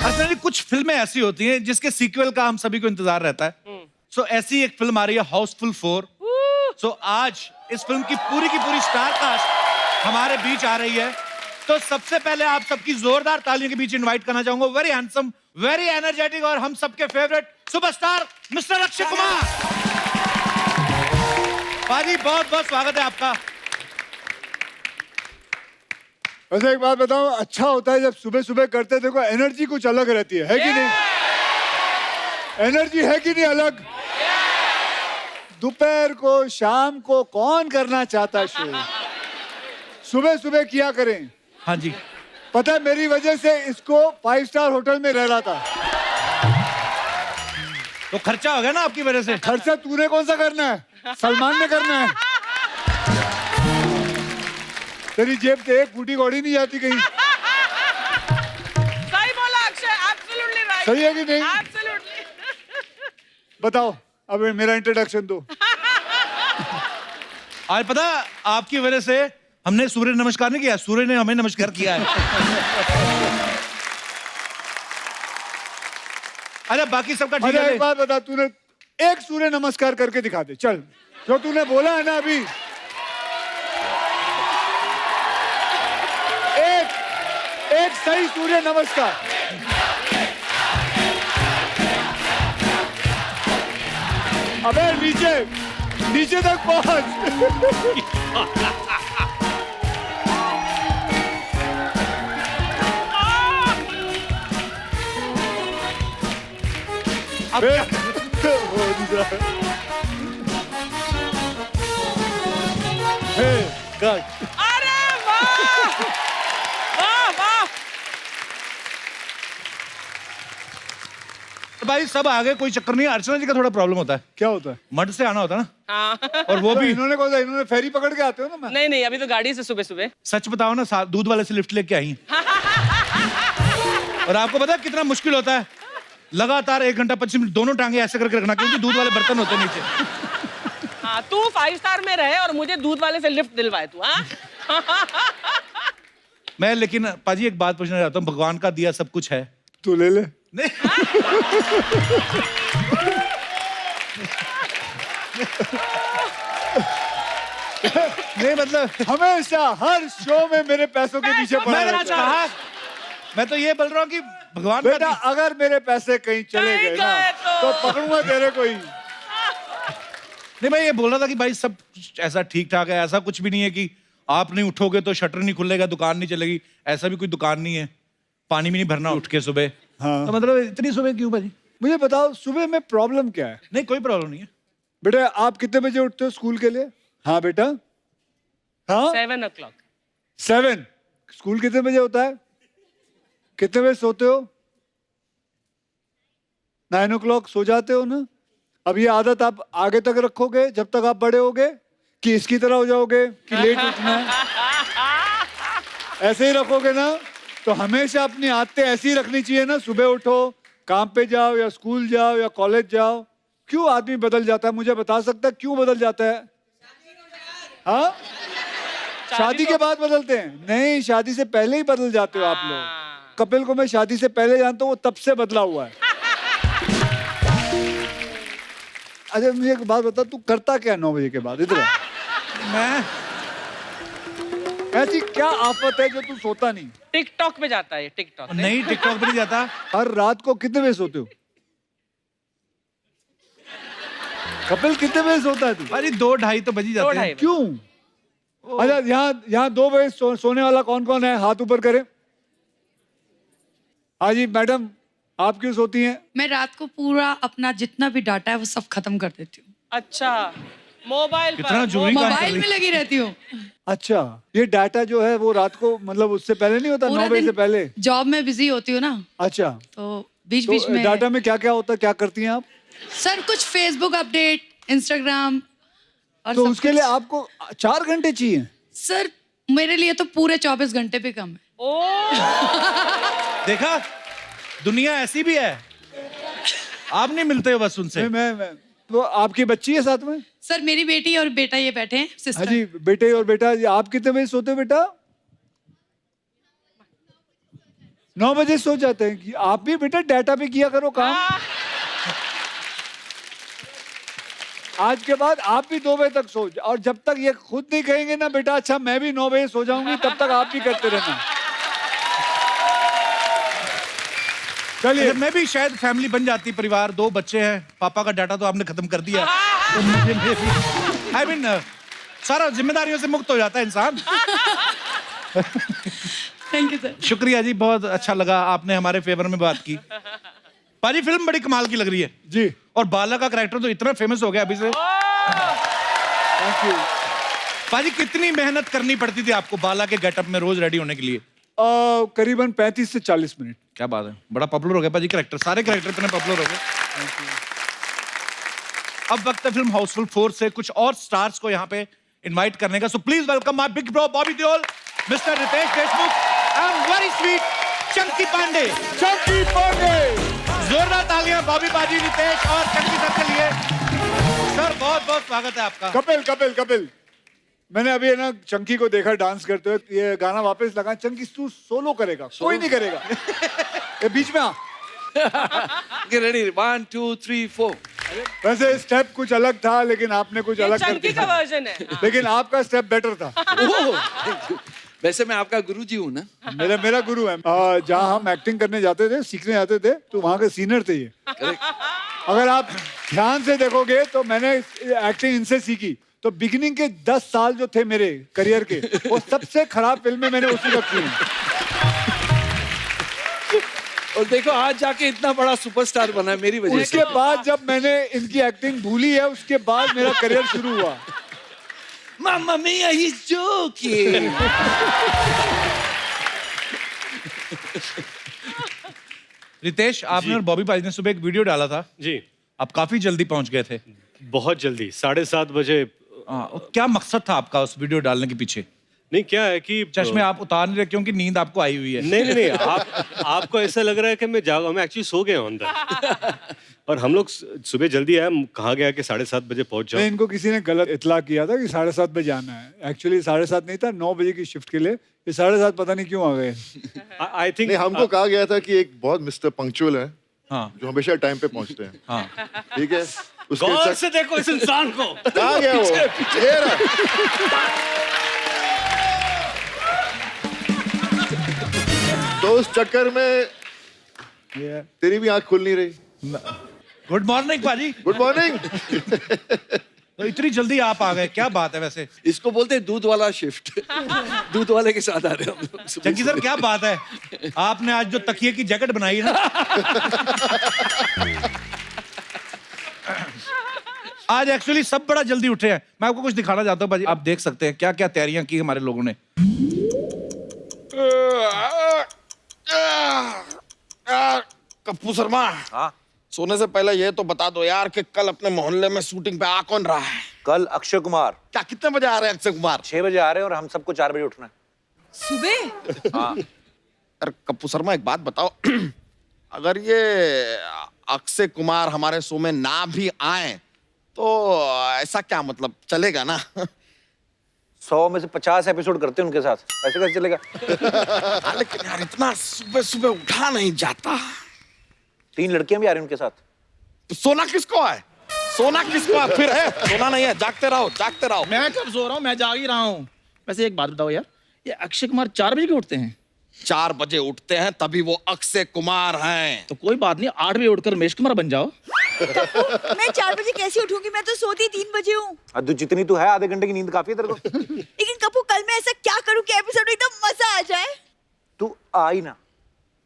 अर्चना जी, कुछ फिल्में ऐसी होती हैं जिसके सीक्वल का हम सभी को इंतजार रहता है। सो ऐसी एक फिल्म आ रही है हाउसफुल 4। सो आज इस फिल्म की पूरी स्टार कास्ट हमारे बीच आ रही है। तो सबसे पहले आप सबकी जोरदार तालियों के बीच इनवाइट करना चाहूंगा वेरी हैंडसम, वेरी एनर्जेटिक और हम सबके favourite superstar mister Akshay Kumar. पाजी बहुत बहुत स्वागत है आपका। वैसे एक बात बताऊं, अच्छा होता है जब सुबह सुबह करते देखो एनर्जी कुछ अलग रहती है कि नहीं? एनर्जी है कि नहीं अलग? दोपहर को शाम को कौन करना चाहता शो? सुबह सुबह किया करें। हाँ जी, पता है मेरी वजह से इसको 5 स्टार होटल में रह रहा था। तो खर्चा हो गया ना आपकी वजह से। खर्चा तूने कौन सा करना है? सलमान ने करना है। तेरी जेब से एक फूटी कौड़ी नहीं जाती कहीं। सही बोला अक्षय, एब्सोल्युटली राइट। सही है कि नहीं? एब्सोल्युटली। बताओ अब मेरा इंट्रोडक्शन दो। आज पता आपकी वजह से हमने सूर्य नमस्कार नहीं किया, सूर्य ने हमें नमस्कार किया है। अरे बाकी सबका ठीक है। एक बात बता, तूने एक सूर्य नमस्कार करके दिखा दे चल, जो तूने बोला है ना अभी। एक सही सूर्य नमस्कार। अबे नीचे तक पहुंच। अरे वाह वाह वाह। भाई सब आ गए, कोई चक्कर नहीं है। अर्चना जी का थोड़ा प्रॉब्लम होता है, क्या होता है? मड से आना होता है ना। हाँ। और वो भी इन्होंने कौन सा, इन्होंने फेरी पकड़ के आते हो ना? मैं नहीं अभी तो गाड़ी से सुबह सुबह। सच बताओ ना, दूध वाले से लिफ्ट लेके आई। और आपको पता है कितना मुश्किल होता है? लगातार 1 घंटा 25 मिनट दोनों टांगे ऐसे करके रखना, क्योंकि दूध वाले बर्तन होते हैं नीचे। हाँ, तू 5 स्टार में रहे और मुझे दूध वाले से लिफ्ट दिलवाए तू। हाँ। मैं लेकिन पाजी एक बात पूछना चाहता हूँ, भगवान का दिया सब कुछ है। तू ले ले। नहीं नहीं मतलब हमेशा हर शो में मेरे पैसों के पीछे पड़ा मैंने रहता है। कहा, मैं तो ये बोल रहा हूँ कि भगवान का बेटा अगर मेरे पैसे कहीं चले कहीं गए ना गए तो पकड़ूंगा तेरे को ही। नहीं, मैं ये बोल रहा था कि भाई सब ऐसा ठीक ठाक है, ऐसा कुछ भी नहीं है कि आप नहीं उठोगे तो शटर नहीं खुलेगा, दुकान नहीं चलेगी। ऐसा भी कोई दुकान नहीं है, पानी भी नहीं भरना उठ के सुबह। हाँ। तो मतलब इतनी सुबह क्यों भाजी? मुझे बताओ सुबह में प्रॉब्लम क्या है? नहीं कोई प्रॉब्लम नहीं है। बेटा आप कितने बजे उठते हो स्कूल के लिए? हाँ बेटा, हाँ 7 o'clock। 7। स्कूल कितने बजे होता है? कितने बजे सोते हो? 9 o'clock सो जाते हो ना? अब ये आदत आप आगे तक रखोगे जब तक आप बड़े होगे, कि इसकी तरह हो जाओगे कि लेट उठना है? ऐसे ही रखोगे ना तो हमेशा अपनी आदतें ऐसी ही रखनी चाहिए ना। सुबह उठो, काम पे जाओ या स्कूल जाओ या कॉलेज जाओ। क्यों आदमी बदल जाता है? मुझे बता सकता है क्यों बदल जाता है? हाँ, शादी के बाद बदलते हैं? नहीं, शादी से पहले ही बदल जाते हो आप लोग। कपिल को मैं शादी से पहले जानता हूँ, वो तब से बदला हुआ है। अच्छा मुझे एक बात बता, तू करता क्या 9 बजे के बाद इधर? मैं ऐसी क्या आफत है जो तू सोता नहीं? टिकटॉक पे जाता है, टिकटॉक नहीं टिकटॉक पे नहीं जाता। हर रात को कितने बजे सोते हो? कपिल कितने बजे सोता है तू? भाजी 2-2:30 तो बज ही जाते हैं। 2-2:30 क्यों? अच्छा यहाँ 2 बजे सोने वाला कौन कौन है? हाथ ऊपर करे। हाँ जी मैडम, आप क्यों सोती हैं? मैं रात को पूरा अपना जितना भी डाटा है वो सब खत्म कर देती हूँ। अच्छा, मोबाइल कितना पर जरूरी काम कर मोबाइल रही। में लगी रहती हूँ। अच्छा, ये डाटा जो है वो रात को मतलब उससे पहले नहीं होता? 9 बजे से पहले? जॉब में बिजी होती हूँ ना, अच्छा, तो बीच बीच तो में डाटा में क्या क्या होता है, क्या करती हैं आप? सर कुछ फेसबुक अपडेट, इंस्टाग्राम और तो सब उसके कुछ। लिए आपको 4 घंटे चाहिए? सर मेरे लिए तो पूरे 24 घंटे भी कम है। ओ देखा, दुनिया ऐसी भी है, आप नहीं मिलते हो बस उनसे। मैं तो आपकी बच्ची है साथ में? सर मेरी बेटी और बेटा ये बैठे हैं, हाँ सिस्टर। जी, बेटे और बेटा। आप कितने बजे सोते हो बेटा? 9 बजे सो जाते हैं कि आप भी बेटा डाटा पे किया करो काम। आज के बाद आप भी 2 बजे तक सो और जब तक ये खुद नहीं कहेंगे ना बेटा अच्छा मैं भी 9 बजे सो जाऊंगी तब तक आप भी करते रहना। चलिए मैं भी शायद फैमिली बन जाती, परिवार, 2 बच्चे हैं, पापा का डाटा तो आपने खत्म कर दिया। तो मुझे आई मीन सारा जिम्मेदारियों से मुक्त हो जाता है इंसान। Thank you sir. शुक्रिया जी, बहुत अच्छा लगा, आपने हमारे फेवर में बात की। पाजी फिल्म बड़ी कमाल की लग रही है जी, और बाला का कैरेक्टर तो इतना फेमस हो गया अभी से। Thank you. पाजी कितनी मेहनत करनी पड़ती थी आपको बाला के गेटअप में रोज रेडी होने के लिए? करीबन 35 से 40 मिनट। क्या बात है, बड़ा पॉपुलर हो गया पाजी कैरेक्टर, सारे कैरेक्टर इतने पॉपुलर हो गए। अब वक्त है फिल्म हाउसफुल 4 से कुछ और स्टार्स को यहाँ पे इनवाइट करने का। So please welcome my big bro Bobby Deol, mister Riteish Deshmukh and very sweet Chunky Pandey. Chunky Pandey, जोरदार तालियां बॉबी पाजी, रितेश और चंकी सर के लिए। सर बहुत बहुत स्वागत है आपका। कपिल, मैंने अभी है ना चंकी को देखा डांस करते हुए। ये गाना वापस लगा, चंकी तू सोलो करेगा, कोई नहीं करेगा। ये बीच में आ। Get ready. 1, 2, 3, 4. वैसे स्टेप कुछ अलग था लेकिन आपने कुछ अलग कर चंकी का दिया, वर्जन है। लेकिन आपका स्टेप बेटर था। वैसे मैं आपका गुरुजी हूँ ना। मेरा गुरु है। जहाँ हम एक्टिंग करने जाते थे, सीखने जाते थे, तो वहाँ के सीनियर थे ये। अगर आप ध्यान से देखोगे तो मैंने एक्टिंग इनसे सीखी। तो बिगिनिंग के 10 साल जो थे मेरे करियर के, वो सबसे खराब फिल्में मैंने उसी वक्त की हैं। और देखो आज जाके इतना बड़ा सुपरस्टार बना है मेरी वजह उसके से। बाद जब मैंने इनकी एक्टिंग भूली है, उसके बाद मेरा करियर शुरू हुआ। Mamma mia, he's joking. Ritesh, आपने और बॉबी पाजी ने सुबह एक वीडियो डाला था, जी, आप काफी जल्दी पहुंच गए थे। बहुत जल्दी 7:30 बजे। क्या मकसद था आपका उस वीडियो डालने के पीछे? नहीं, क्या है कि चश्मे आप उतार नहीं रहे क्योंकि नींद आपको आई हुई है? नहीं, आपको ऐसा लग रहा है कि मैं एक्चुअली सो गया हूं अंदर। और हम लोग सुबह जल्दी आए, कहा गया कि 7:30 बजे पहुंच नहीं, जाओ। इनको किसी ने गलत इतला किया था कि 7:30 बजे आना है। एक्चुअली 7:30 नहीं था, 9 बजे की शिफ्ट के लिए। ये 7:30 पता नहीं क्यों आ गए। आई थिंक नहीं, हमको कहा गया था कि एक बहुत मिस्टर पंक्चुअल है हाँ जो हमेशा टाइम पे पहुंचते हैं। हाँ। ठीक है, उसके गौर चक- से देखो इस इंसान को। कहाँ गया वो? ये रहा। तो उस चक्कर में तेरी भी आंख खुल नहीं रही। गुड मॉर्निंग पाजी। Good morning. तो इतनी जल्दी आप आ गए, क्या बात है? वैसे इसको बोलते हैं दूध वाला शिफ्ट। दूध वाले के साथ आ रहे हैं हम लोग सुबह चंकी सर, क्या बात है, आपने आज जो तकिए की जैकेट बनाई है ना, आज एक्चुअली सब बड़ा जल्दी उठे हैं। मैं आपको कुछ दिखाना चाहता हूँ पाजी, आप देख सकते हैं क्या क्या तैयारियां की हमारे लोगों ने। कप्पू शर्मा, सोने से पहले ये तो बता दो यार कि कल अपने मोहल्ले में शूटिंग पे आ कौन रहा है? कल अक्षय कुमार क्या कितने बजे आ रहे हैं अक्षय कुमार? 6 बजे आ रहे हैं और हम सबको 4 बजे उठना है। सुबह? हाँ। अरे कप्पू शर्मा, एक बात बताओ, अगर ये अक्षय कुमार हमारे शो में ना भी आए तो ऐसा क्या मतलब, चलेगा ना? 100 में से 50 एपिसोड करते हैं उनके साथ, ऐसे कैसे चलेगा? हाँ, लेकिन यार इतना सुबह सुबह उठा नहीं जाता। 3 लड़कियां भी आ रही हैं उनके साथ। तो सोना किसको है? सोना किसको है? फिर है सोना नहीं है, जागते रहो जागते रहो। मैं कब सो रहा हूँ, मैं जाग ही रहा हूँ। वैसे एक बात बताओ यार, ये अक्षय कुमार 4 बजे क्यों उठते हैं? 4 बजे उठते हैं तभी वो अक्षय कुमार हैं। तो कोई बात नहीं, 8 बजे उठकर रमेश कुमार बन जाओ। मैं 4 बजे कैसे उठूंगी? मैं तो सोती 3 बजे हूँ। तू जितनी तू है, आधे घंटे की नींद काफी है तेरे को। लेकिन कपूर, कल मैं ऐसा क्या करूँ कि एपिसोड एकदम मजा आ जाए? तू आ ही ना,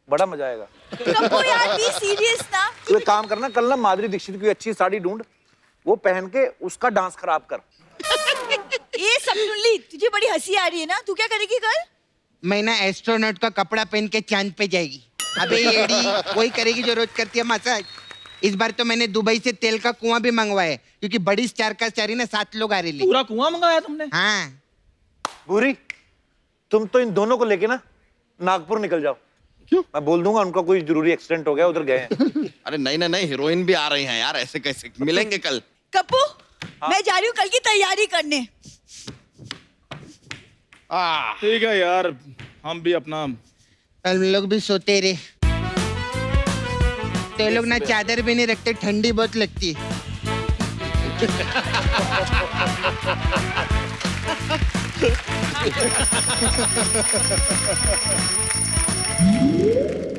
बड़ा मजा आएगा। कपूर यार, बी सीरियस ना। तू एक काम करना, कल ना माधुरी दीक्षित की अच्छी साड़ी ढूंढ, वो पहन के उसका डांस खराब कर। ये सब सुन ली, तुझे बड़ी हंसी आ रही है ना? तू क्या करेगी कल? मैं ना एस्ट्रोनॉट का कपड़ा पहन के चांद पे जाएगी। अबे येड़ी, वही करेगी जो रोज करती है मसाज। इस बार तो मैंने दुबई से तेल का कुआं भी मंगवाया है, क्योंकि बड़ी स्टार का स्टारी ना 7 लोग आ रहे हैं। पूरा कुआं मंगाया तुमने? हाँ। भूरी, तुम तो इन दोनों को लेके ना नागपुर निकल जाओ। क्यों? मैं बोल दूंगा उनका कोई जरूरी एक्सीडेंट हो गया, उधर गए हैं। अरे नहीं, हीरोइन भी आ रही हैं यार, ऐसे कैसे मिलेंगे कल? कपूर, मैं जा रही हूँ कल की तैयारी करने। ठीक है यार, हम भी अपना हम लोग भी सोते रहे। तो ये लोग ना चादर भी नहीं रखते, ठंडी बहुत लगती है।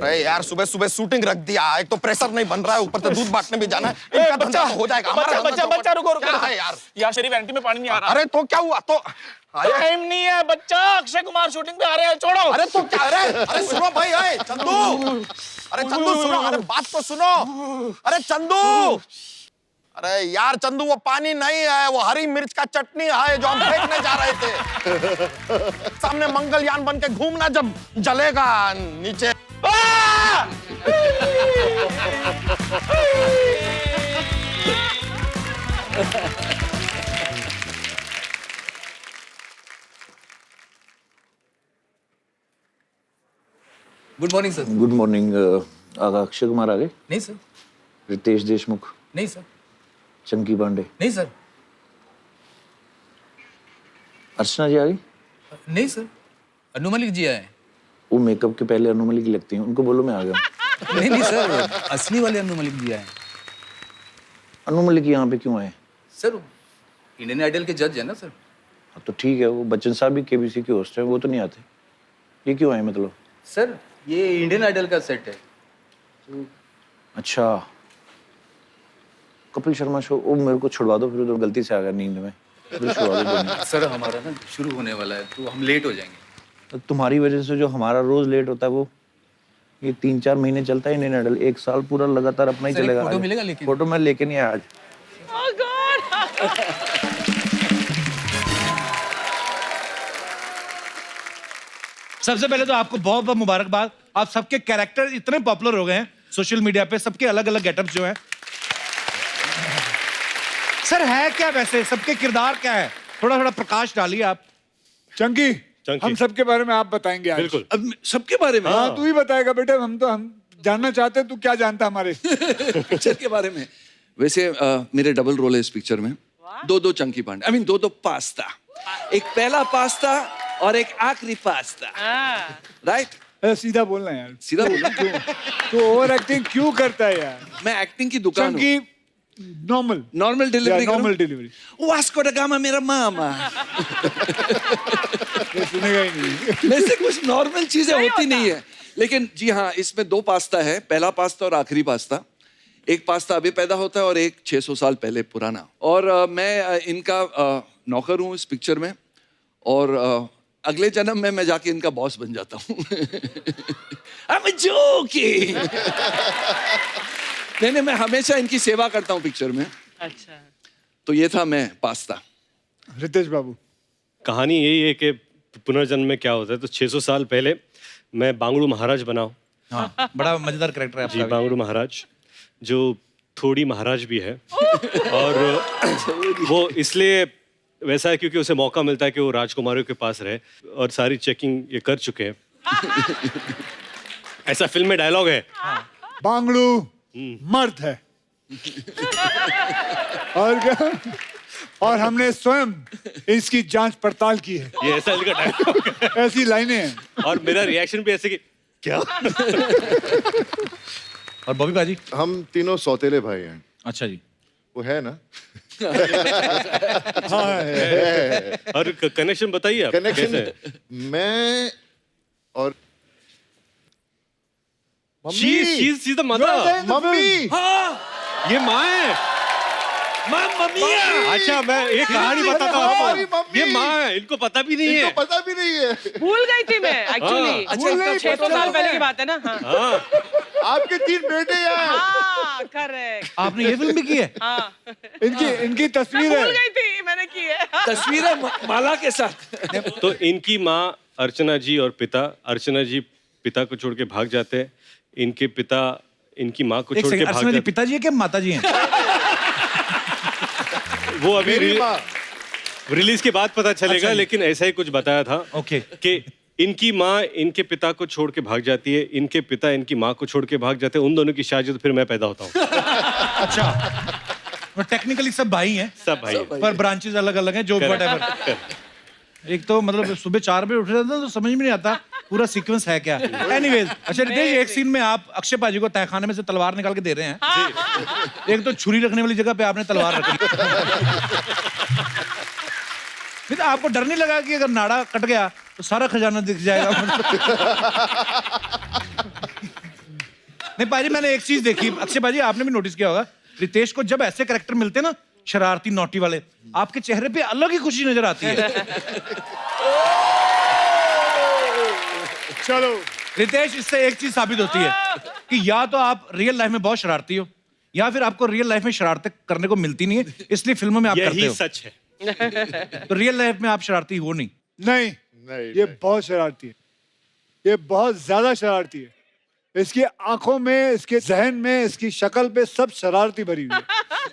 अरे यार सुबह सुबह शूटिंग रख दिया, एक तो प्रेशर नहीं बन रहा है, ऊपर से दूध बांटने भी जाना है। इनका धंधा तो हो जाएगा। हमारा धंधा बच्चा तो बच्चा रुको रुको क्या है यार? यहाँ शरीफ एंटी में पानी नहीं आ रहा। अरे तो क्या हुआ? तो टाइम नहीं है बच्चा, अक्षय कुमार शूटिंग पे आ रहे हैं, छोड़ो। अरे तो क्या? अरे सुनो भाई, अरे चंदू, अरे चंदू सुनो, अरे बात तो सुनो। अरे चंदू, अरे यार चंदू, वो पानी नहीं है, वो हरी मिर्च का चटनी है जो हम फेंकने जा रहे थे। सामने मंगलयान बन के घूमना, जब जलेगा नीचे। Good morning sir. Good morning. Akshay Kumar आ गए? नहीं सर। रितेश देशमुख? नहीं सर। चंकी पांडे? नहीं सर। अर्चना जी आ गई? नहीं सर। अनु मलिक जी आए। वो मेकअप के पहले अनु मलिक लगती हैं, उनको बोलो मैं आ गया। नहीं नहीं सर, असली वाले अनु मलिक जी आए। अनु मलिक यहाँ पे क्यों आए? सर इंडियन आइडल के जज है ना सर। हाँ, तो ठीक है, वो बच्चन साहब भी केबीसी के होस्ट हैं, वो तो नहीं आते। ये क्यों आए मतलब? सर ये इंडियन आइडल का सेट है। अच्छा, कपिल शर्मा शो, वो मेरे को छुड़वा दो, फिर तो गलती से आ गया नींद में, फिर छुड़वा दो नहीं। सर हमारा ना शुरू होने वाला है, तो हम लेट हो जाएंगे। तो तुम्हारी वजह से जो हमारा रोज लेट होता है, वो ये 3-4 महीने चलता है इंडियन आइडल, 1 साल पूरा लगातार अपना ही सर, एक चलेगा। फोटो मिलेगा लेकिन? फोटो मैं लेके नहीं आया आज। Oh God! सबसे पहले तो आपको बहुत बहुत मुबारकबाद। आप सबके कैरेक्टर इतने पॉपुलर हो गए हैं सोशल मीडिया पे, सबके अलग अलग गेटअप्स जो हैं। सर है क्या वैसे, सबके किरदार क्या है? थोड़ा थोड़ा प्रकाश डालिए आप। चंकी, चंकी। हम सबके बारे में आप बताएंगे आज। बिल्कुल। अब सबके बारे में? हाँ, तू ही बताएगा बेटे, हम जानना चाहते हैं तू क्या जानता है हमारे पिक्चर के बारे में। वैसे मेरे डबल रोल है इस पिक्चर में। दो चंकी पांडे, आई मीन दो पास्ता। एक पहला पास्ता और एक आखिरी पास्ता। राइट? सीधा बोलना यार, सीधा बोलना क्यों? तू ओवर एक्टिंग क्यों करता है यार? मैं एक्टिंग की दुकान हूँ। Chunky normal delivery. Normal delivery Vasco दा गामा मेरा मामा। सुनेगा ही नहीं। वैसे कुछ नॉर्मल चीजें होती नहीं है, लेकिन जी हाँ, इसमें 2 पास्ता है, पहला पास्ता और आखिरी पास्ता। एक पास्ता अभी पैदा होता है और एक 600 साल पहले पुराना। और मैं इनका नौकर हूँ इस पिक्चर में, और अगले जन्म में मैं जाके इनका बॉस बन जाता हूँ। I'm joking। नहीं, मैं हमेशा इनकी सेवा करता हूँ पिक्चर में। अच्छा। तो ये था मैं पास्ता। रितेश बाबू, कहानी यही है कि पुनर्जन्म में क्या होता है। तो 600 साल पहले मैं बांगड़ू महाराज बना हूं। हाँ, बड़ा मजेदार कैरेक्टर है जी, आपका। बांगड़ू महाराज, जो थोड़ी महाराज भी है। और वो इसलिए वैसा है क्योंकि उसे मौका मिलता है कि वो राजकुमारियों के पास रहे, और सारी चेकिंग ये कर चुके हैं। ऐसा फिल्म में डायलॉग है। बांगड़ू मर्द है और क्या? और हमने स्वयं इसकी जांच पड़ताल की है। ये ऐसा इनका डायलॉग है। ऐसी लाइनें हैं। और मेरा रिएक्शन भी ऐसे कि क्या। और बॉबी बाजी? हम तीनों सौतेले भाई हैं। अच्छा जी। वो है ना? हाँ, है। और कनेक्शन बताइए आप। कनेक्शन कैसे? मैं और She's the mother। मम्मी। ये माँ है। अच्छा, मैं एक कहानी बताता हूँ हमारी आपको। मम्मी। ये माँ है, इनको पता भी नहीं है। इनको पता भी नहीं है। भूल गई थी मैं एक्चुअली। हाँ। 600 साल पहले की बात है ना। हाँ, हाँ, आपके 3 बेटे हैं। हाँ करेक्ट। आपने ये फिल्म भी की है? हाँ, इनकी तस्वीर भूल है। गई थी, मैंने की है। तस्वीर है माला के साथ। तो इनकी माँ अर्चना जी और पिता, अर्चना जी पिता को छोड़ के भाग जाते हैं। इनके पिता इनकी माँ को एक छोड़ के सेकंड, भाग अर्चना जी जाते पिताजी है कि माताजी हैं? वो अभी मेरी माँ। रिलीज के बाद पता चलेगा। अच्छा जी। लेकिन ऐसा ही कुछ बताया था। ओके। कि इनकी माँ इनके पिता को छोड़ के भाग जाती है, इनके पिता इनकी माँ को छोड़ के भाग जाते हैं। उन दोनों की शादी, तो फिर मैं पैदा होता हूँ। अच्छा, टेक्निकली सब भाई हैं, सब भाई हैं। पर ब्रांचेस अलग अलग हैं, जो व्हाटएवर। एक तो मतलब सुबह 4 बजे उठ रहे थे तो समझ में नहीं आता पूरा सीक्वेंस है क्या? एनीवेज, अच्छा रितेश, एक सीन में आप अक्षय पाजी को तहखाने में से तलवार निकाल के दे रहे हैं। एक तो छुरी रखने वाली जगह पे आपने तलवार रखी। नहीं तो आपको डर नहीं लगा कि अगर नाड़ा कट गया तो सारा खजाना दिख जाएगा? नहीं पाजी, मैंने एक चीज देखी, अक्षय पाजी आपने भी नोटिस किया होगा, रितेश को जब ऐसे कैरेक्टर मिलते हैं ना, शरारती नोटी वाले, आपके चेहरे पे अलग ही खुशी नजर आती है। चलो रितेश, इससे एक चीज साबित होती है कि या तो आप रियल लाइफ में बहुत शरारती हो, या फिर आपको रियल लाइफ में शरारतें करने को मिलती नहीं है, इसलिए फिल्मों में आप करते यही हो। सच है। तो रियल लाइफ में आप शरारती हो नहीं। नहीं, ये बहुत शरारती है, ये बहुत ज्यादा शरारती है। इसकी आंखों में, इसके जहन में, इसकी शक्ल पे सब शरारती भरी हुई है।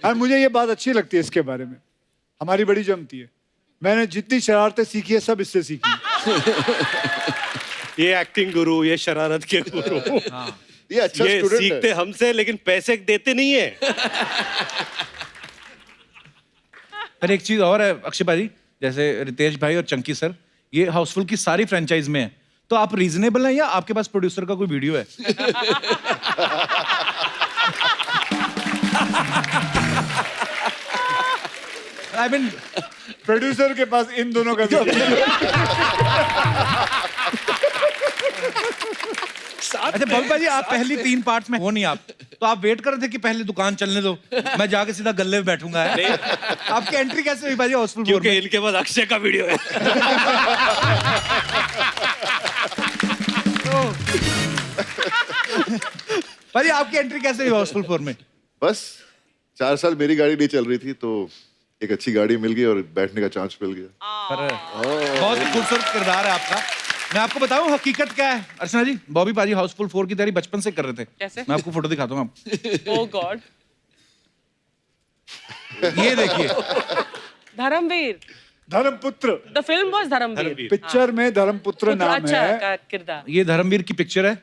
और मुझे ये बात अच्छी लगती है इसके बारे में, हमारी बड़ी जमती है। मैंने जितनी शरारतें सीखी है सब इससे सीखी है। ये एक्टिंग गुरु, ये शरारत के गुरु, ये अच्छा ये स्टूडेंट है। सीखते हमसे लेकिन पैसे देते नहीं है। फिर एक चीज और है अक्षय भाई, जैसे रितेश भाई और चंकी सर, ये हाउसफुल की सारी फ्रेंचाइज में है, तो आप रीजनेबल हैं या आपके पास प्रोड्यूसर का कोई वीडियो है? आई मीन प्रोड्यूसर के पास इन दोनों का वीडियो है। अच्छा बबी भाई, आप पहली 3 पार्ट्स में हो नहीं आप, तो आप वेट कर रहे थे कि पहले दुकान चलने दो, मैं जाके सीधा गल्ले में बैठूंगा। आपकी एंट्री कैसे हुई भाई हाउसफुल 4 क्योंकि में? इनके पास अक्षय का वीडियो है। भाई आपकी एंट्री कैसे हुई हाउसफुल 4 में? बस 4 साल मेरी गाड़ी नहीं चल रही थी, तो एक अच्छी गाड़ी मिल गई और बैठने का चांस मिल गया। बहुत ही खूबसूरत किरदार है आपका। मैं आपको बताऊं हकीकत क्या है अर्चना जी, बॉबी पाजी हाउसफुल 4 की तैयारी बचपन से कर रहे थे। कैसे? मैं आपको फोटो दिखाता हूँ आप। Oh God. ये देखिए, Dharmveer, Dharmputra, the film was Dharmveer. Picture में धर्मपुत्र नाम अच्छा है। का किरदार। ये धर्मवीर की पिक्चर है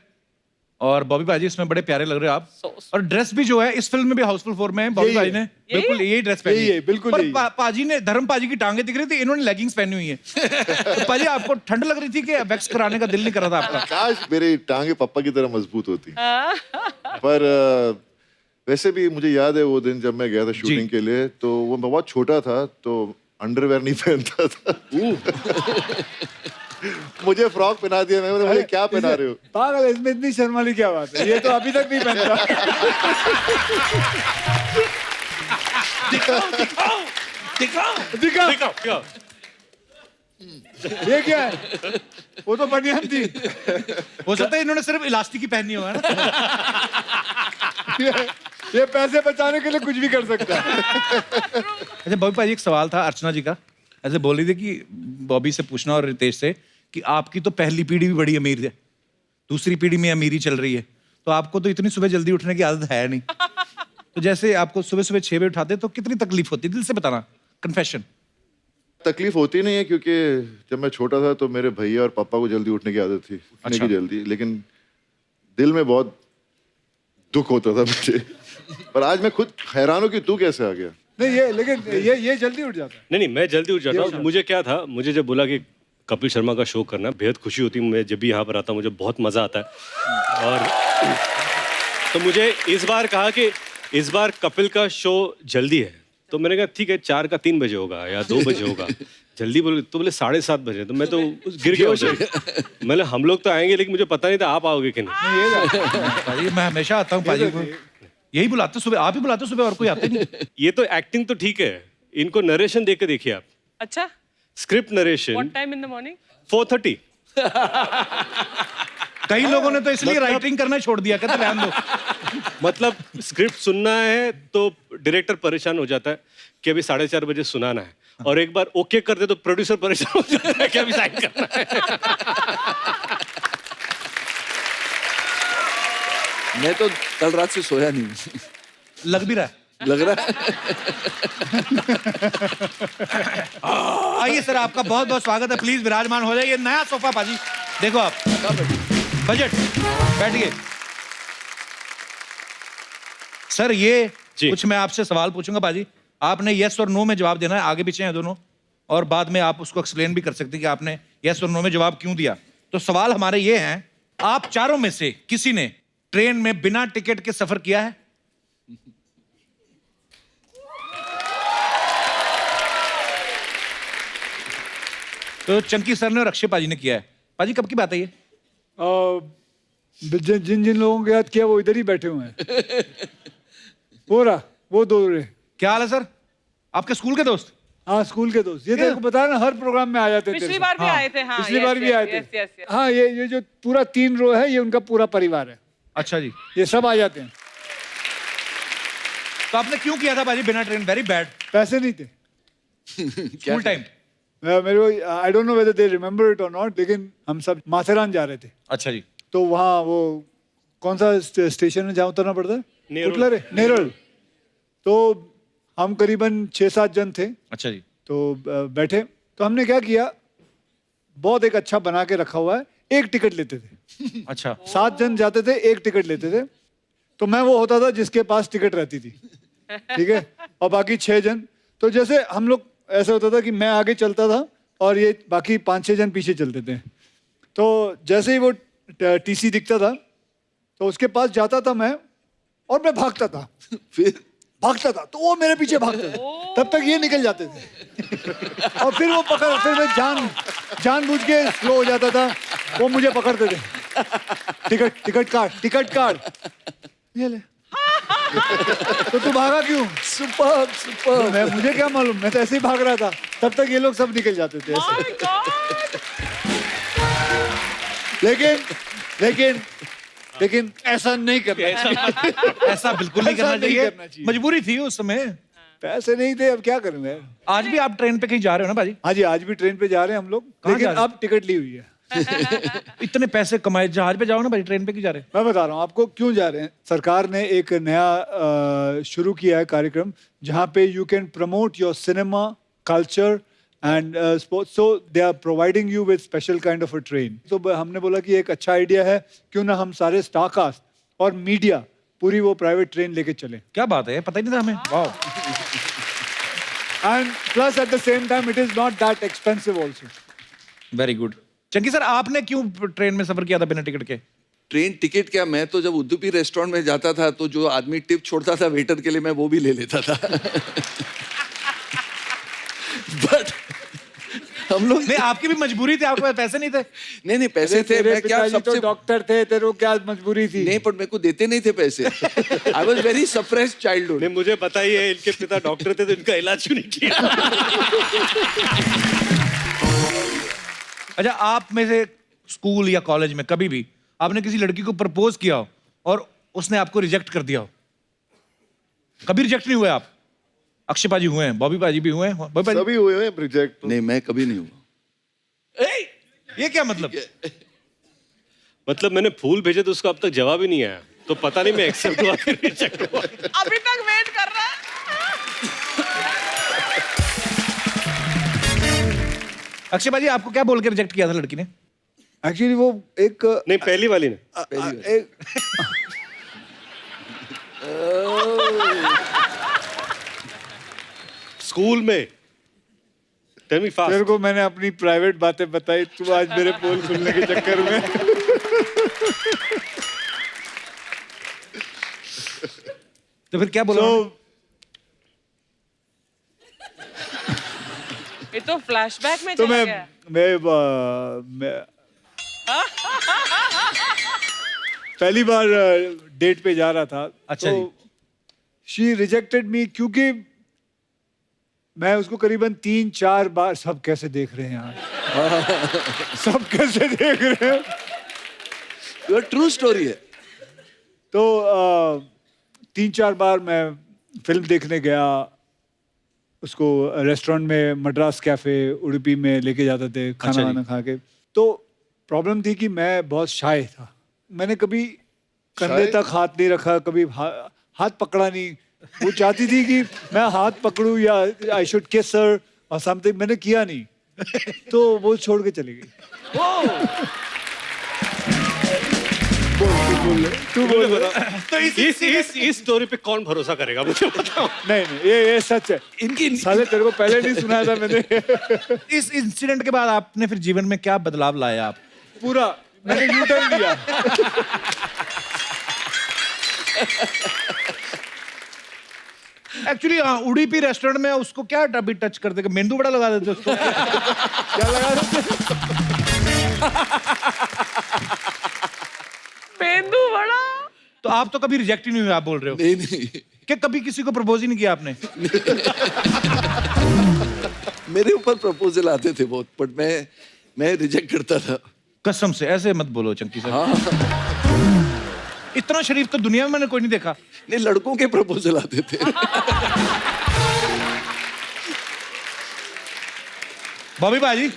और बॉबी पाजी इसमें बड़े प्यारे लग रहे हो आप। और ड्रेस भी जो है इस फिल्म में भी हाउसफुल 4 में है, बॉबी यही पाजी है। ने बिल्कुल यही ड्रेस पहनी यही है, बिल्कुल पर यही है। पाजी ने, धर्म पाजी की टांगे दिख रही थी, इन्होंने लेगिंग्स पहनी हुई है। तो पाजी आपको ठंड लग रही थी कि वैक्स कराने का दिल नहीं कर रहा था आपका? काश मेरी टांगे पापा की तरह मजबूत होती। पर वैसे भी मुझे याद है वो दिन जब मैं गया था शूटिंग के लिए, तो वो मैं बहुत छोटा था, तो अंडरवेयर नहीं पहनता था। मुझे फ्रॉक पहना दिया, मैं बोला, मुझे क्या पहना रहे हो? पागल, इसमें इतनी शर्म वाली क्या बात है? ये तो अभी तक नहीं पहनता। दिखाओ। ये क्या है? वो तो बनियान थी। हो सकता है इन्होंने सिर्फ इलास्टिक ही पहनी हो, है ना? ये पैसे बचाने के लिए कुछ भी कर सकता है। अच्छा बॉबी पाजी, एक सवाल था अर्चना जी का, ऐसे बोल रही थी कि बॉबी से पूछना और रितेश से कि आपकी तो पहली पीढ़ी भी बड़ी अमीर है, दूसरी पीढ़ी में अमीरी चल रही है, तो आपको तो इतनी सुबह जल्दी उठने की आदत है नहीं। तो जैसे आपको सुबह सुबह 6 बजे उठाते तो कितनी तकलीफ होती, दिल से बताना, कन्फेशन। तकलीफ होती नहीं है, क्योंकि जब मैं छोटा था तो मेरे भैया और पापा को जल्दी उठने की आदत थी, उठने की जल्दी, लेकिन दिल में बहुत दुख होता था मुझे। पर आज मैं खुद हैरान हूँ कि तू कैसे आ गया। नहीं ये, लेकिन ये जल्दी उठ जाता है। नहीं, मैं जल्दी उठ जाता हूँ। मुझे क्या था, मुझे जब बोला कि कपिल शर्मा का शो करना, बेहद खुशी होती है। मैं जब भी यहाँ पर आता हूँ मुझे बहुत मज़ा आता है। और तो मुझे इस बार कहा कि इस बार कपिल का शो जल्दी है, तो मैंने कहा ठीक है 4 का 3 बजे होगा या 2 बजे होगा। जल्दी बोले तो बोले 7:30 बजे, तो मैं तो गिर गया उधर। मैंने हम लोग तो आएंगे, लेकिन मुझे पता नहीं था आप आओगे कि नहीं। पाजी मैं हमेशा आता हूँ पाजी को, यही बुलाते सुबह, आप ही बुलाते सुबह, और कोई आते नहीं। ये तो एक्टिंग तो ठीक है, इनको नरेशन देख के देखिए आप। अच्छा, script narration what time in the morning? 4:30। कई लोगों ने तो इसलिए राइटिंग करना छोड़ दिया, कहते रहने दो। मतलब स्क्रिप्ट सुनना है तो डायरेक्टर परेशान हो जाता है कि अभी 4:30 बजे सुनाना है, और एक बार ओके कर दे तो प्रोड्यूसर परेशान हो जाता है कि अभी साइन करना है। मैं तो कल रात से सोया नहीं। लग भी रहा है। लग रहा है। आइए सर, आपका बहुत बहुत स्वागत है, प्लीज विराजमान हो जाइए। नया सोफा पाजी, देखो आप, बजट, बैठिए। सर ये कुछ मैं आपसे सवाल पूछूंगा पाजी, आपने यस और नो में जवाब देना है, आगे पीछे हैं दोनों, और बाद में आप उसको एक्सप्लेन भी कर सकते हैं कि आपने यस और नो में जवाब क्यों दिया। तो सवाल हमारे ये हैं, आप चारों में से किसी ने ट्रेन में बिना टिकट के सफर किया है? तो चंकी सर ने और अक्षय पाजी ने किया है। पाजी कब की बात है ये? जिन जिन जिन लोगों के याद किया वो इधर ही बैठे हुए हैं। वो दो रहे। क्या हाल है सर? आपके स्कूल के दोस्त? हाँ, स्कूल के दोस्त। ये तेरे को बता ना, हर प्रोग्राम में आ जाते थे। पिछली बार भी आए थे। हाँ, पिछली बार भी आए थे। हाँ, ये जो पूरा 3 रो है, ये उनका पूरा परिवार है। अच्छा जी। ये सब आ जाते हैं। तो आपने क्यों किया था पाजी बिना ट्रेन? Very bad. पैसे नहीं थे। School time. मेरे को I don't know whether they remember it और नॉट, लेकिन हम सब माथेरान जा रहे थे। अच्छा जी। तो वहाँ वो कौन सा स्टेशन है जहाँ उतरना पड़ता है? नेरल। तो हम करीबन 6-7 जन थे। अच्छा जी। तो बैठे, तो हमने क्या किया, बहुत एक अच्छा बना के रखा हुआ है, एक टिकट लेते थे। अच्छा। 7 जन जाते थे, एक टिकट लेते थे। तो मैं वो होता था जिसके पास टिकट रहती थी, ठीक है, और बाकी 6 जन। तो जैसे हम लोग, ऐसा होता था कि मैं आगे चलता था और ये बाकी 5-6 जन पीछे चलते थे। तो जैसे ही वो टीसी दिखता था तो उसके पास जाता था मैं, और मैं भागता था। फिर भागता था तो वो मेरे पीछे भागते थे, तब तक ये निकल जाते थे। और फिर वो फिर मैं जानबूझ के स्लो हो जाता था, वो मुझे पकड़ते थे। टिकट कार्ड ये ले। तो तू भागा क्यों? सुपर। मुझे क्या मालूम, मैं तो ऐसे ही भाग रहा था। तब तक ये लोग सब निकल जाते थे ऐसे। लेकिन ऐसा नहीं करना। ऐसा बिल्कुल नहीं करना चाहिए। मजबूरी थी उस समय, पैसे नहीं थे, अब क्या करें। आज भी आप ट्रेन पे कहीं जा रहे हो ना बाजी? हाँ जी, आज भी ट्रेन पे जा रहे हैं हम लोग, लेकिन अब टिकट ली हुई है। इतने पैसे कमाए, जहाज पे जाओ ना भाई, ट्रेन पे क्यों जा रहे हैं? मैं बता रहा हूँ आपको क्यों जा रहे हैं। सरकार ने एक नया शुरू किया है कार्यक्रम, जहाँ पे you can promote your cinema, culture and sports. So they are providing you with special kind of a train. तो हमने बोला कि एक अच्छा आइडिया है, क्यों ना हम सारे स्टार कास्ट और मीडिया पूरी वो प्राइवेट ट्रेन लेके चले। क्या बात है, पता ही नहीं था हमें। Wow. And plus at the same time it is not that expensive also. Very good. Chunky sir, आपने क्यों ट्रेन में सफर किया था बिना टिकट के? ट्रेन टिकट क्या, मैं तो जब उद्दूपी रेस्टोरेंट में जाता था तो जो आदमी टिप छोड़ता था वेटर के लिए, मैं वो भी ले लेता था। बट हम लोग नहीं, आपकी भी मजबूरी थी, आपके पास पैसे नहीं थे? नहीं पैसे थे। मैं क्या सबसे डॉक्टर थे, तेरे को क्या मजबूरी थी? नहीं, पर मेरे को देते नहीं थे पैसे। I was very suppressed childhood. नहीं, मुझे बताइए, इनके पिता डॉक्टर थे तो इनका इलाज क्यों नहीं किया? अच्छा, आप में से स्कूल या कॉलेज में कभी भी आपने किसी लड़की को प्रपोज किया हो और उसने आपको रिजेक्ट कर दिया हो? कभी रिजेक्ट नहीं हुए आप? अक्षय पाजी हुए हैं, बॉबी पाजी भी हुए हैं, सभी हुए हैं रिजेक्ट। नहीं, मैं कभी नहीं हुआ। ये क्या मतलब? मतलब मैंने फूल भेजे तो उसका अब तक जवाब ही नहीं आया, तो पता नहीं मैं एक्सेप्ट हुआ कि रिजेक्ट हुआ। अभी तक वेट कर रहा है। अक्षय पाजी, आपको क्या बोल के रिजेक्ट किया था लड़की ने? एक्चुअली वो एक नहीं, पहली वाली ने। स्कूल में। Tell me fast. तेरे को मैंने अपनी प्राइवेट बातें बताई, तू आज मेरे पोल खुलने के चक्कर में। तो फिर क्या बोला? ये तो फ्लैशबैक में तो चला गया। मैं पहली बार डेट पे जा रहा था। अच्छा तो शी रिजेक्टेड मी, क्योंकि मैं उसको करीबन 3-4 बार, सब कैसे देख रहे हैं यार। सब कैसे देख रहे हैं। ये ट्रू स्टोरी है। तो 3-4 बार मैं फिल्म देखने गया, उसको रेस्टोरेंट में, मद्रास कैफे उडुपी में लेके जाते थे खाना वाना खा के। तो प्रॉब्लम थी कि मैं बहुत शाय था, मैंने कभी कंधे तक हाथ नहीं रखा, कभी हाथ पकड़ा नहीं। वो चाहती थी कि मैं हाथ पकड़ूं या आई शुड किस हर और समथिंग, मैंने किया नहीं। तो वो छोड़ के चली गई। तू बोल। तो इस स्टोरी पे कौन भरोसा करेगा, मुझे बताओ। नहीं, ये सच है। इनकी साले तेरे को पहले नहीं सुनाया था मैंने। इस इंसिडेंट के बाद आपने फिर जीवन में क्या बदलाव लाया आप? पूरा मैंने यू टर्न लिया। एक्चुअली हाँ, उडुपी रेस्टोरेंट में उसको क्या अभी टच कर देगा, मेंदू बड़ा लगा देते उसको। क्या लगा रहे थे? मेंदू बड़ा। तो आप तो कभी रिजेक्ट ही नहीं हुए, आप बोल रहे हो नहीं नहीं, कि कभी किसी को प्रपोज ही नहीं किया आपने? मेरे ऊपर प्रपोजल आते थे बहुत, बट मैं रिजेक्ट करता था। कसम से ऐसे मत बोलो चंकी सर। इतना शरीफ तो दुनिया में मैंने कोई नहीं देखा। नहीं, लड़कों के प्रपोजल आते थे। बॉबी भाजी,